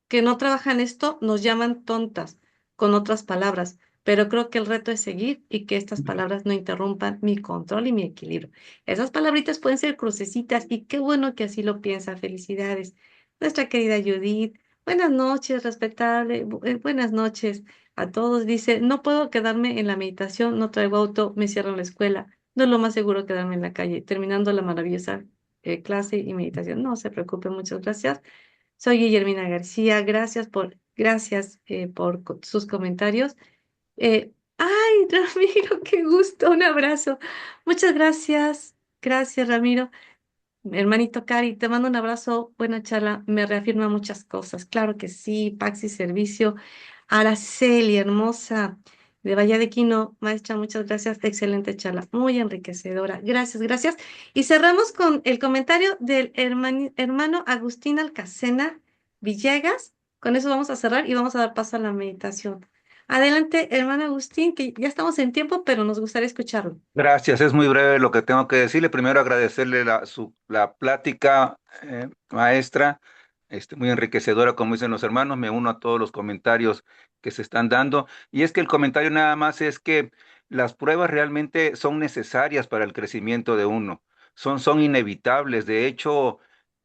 que no trabajan esto nos llaman tontas, con otras palabras, pero creo que el reto es seguir y que estas palabras no interrumpan mi control y mi equilibrio. Esas palabritas pueden ser crucecitas y qué bueno que así lo piensa. Felicidades. Nuestra querida Judith, buenas noches, respetable, buenas noches a todos. Dice, no puedo quedarme en la meditación, no traigo auto, me cierran la escuela. No es lo más seguro quedarme en la calle, terminando la maravillosa clase y meditación. No se preocupe, muchas gracias. Soy Guillermina García, gracias por sus comentarios. Ay, Ramiro, qué gusto, un abrazo. Muchas gracias, gracias, Ramiro. Hermanito Cari, te mando un abrazo, buena charla, me reafirma muchas cosas. Claro que sí, Paxi Servicio. Araceli, hermosa, de Valledequino, maestra, muchas gracias, excelente charla, muy enriquecedora. Gracias, gracias. Y cerramos con el comentario del hermano Agustín Alcacena Villegas. Con eso vamos a cerrar y vamos a dar paso a la meditación. Adelante, hermano Agustín, que ya estamos en tiempo, pero nos gustaría escucharlo. Gracias, es muy breve lo que tengo que decirle. Primero agradecerle la plática, maestra, muy enriquecedora, como dicen los hermanos. Me uno a todos los comentarios que se están dando. Y es que el comentario nada más es que las pruebas realmente son necesarias para el crecimiento de uno. Son inevitables. De hecho,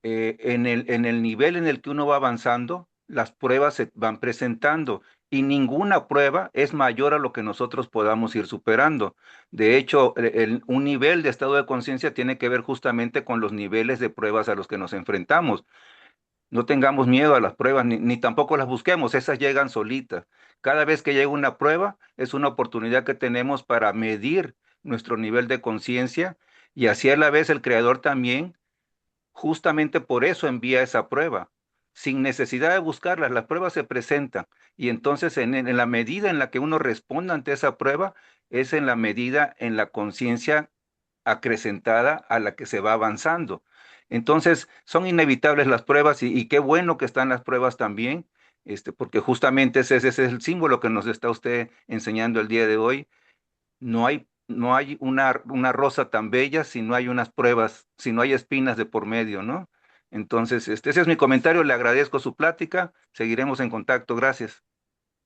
en el nivel en el que uno va avanzando, las pruebas se van presentando y ninguna prueba es mayor a lo que nosotros podamos ir superando. De hecho, un nivel de estado de conciencia tiene que ver justamente con los niveles de pruebas a los que nos enfrentamos. No tengamos miedo a las pruebas, ni tampoco las busquemos, esas llegan solitas. Cada vez que llega una prueba, es una oportunidad que tenemos para medir nuestro nivel de conciencia y así a la vez el Creador también, justamente por eso envía esa prueba. Sin necesidad de buscarlas, las pruebas se presentan y entonces en la medida en la que uno responda ante esa prueba, es en la medida en la conciencia acrecentada a la que se va avanzando. Entonces, son inevitables las pruebas y qué bueno que están las pruebas también, porque justamente ese es el símbolo que nos está usted enseñando el día de hoy. No hay una rosa tan bella si no hay unas pruebas, si no hay espinas de por medio, ¿no? Entonces, ese es mi comentario, le agradezco su plática, seguiremos en contacto, gracias.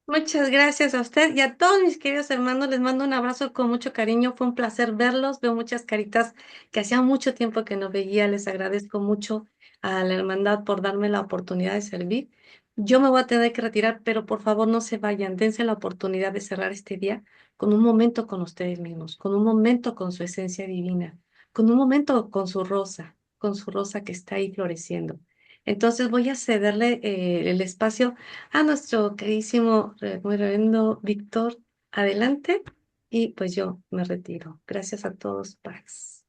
Muchas gracias a usted y a todos mis queridos hermanos. Les mando un abrazo con mucho cariño. Fue un placer verlos. Veo muchas caritas que hacía mucho tiempo que no veía. Les agradezco mucho a la hermandad por darme la oportunidad de servir. Yo me voy a tener que retirar, pero por favor no se vayan. Dense la oportunidad de cerrar este día con un momento con ustedes mismos, con un momento con su esencia divina, con un momento con su rosa que está ahí floreciendo. Entonces voy a cederle el espacio a nuestro queridísimo muy reverendo Víctor. Adelante y pues yo me retiro. Gracias a todos, Pax.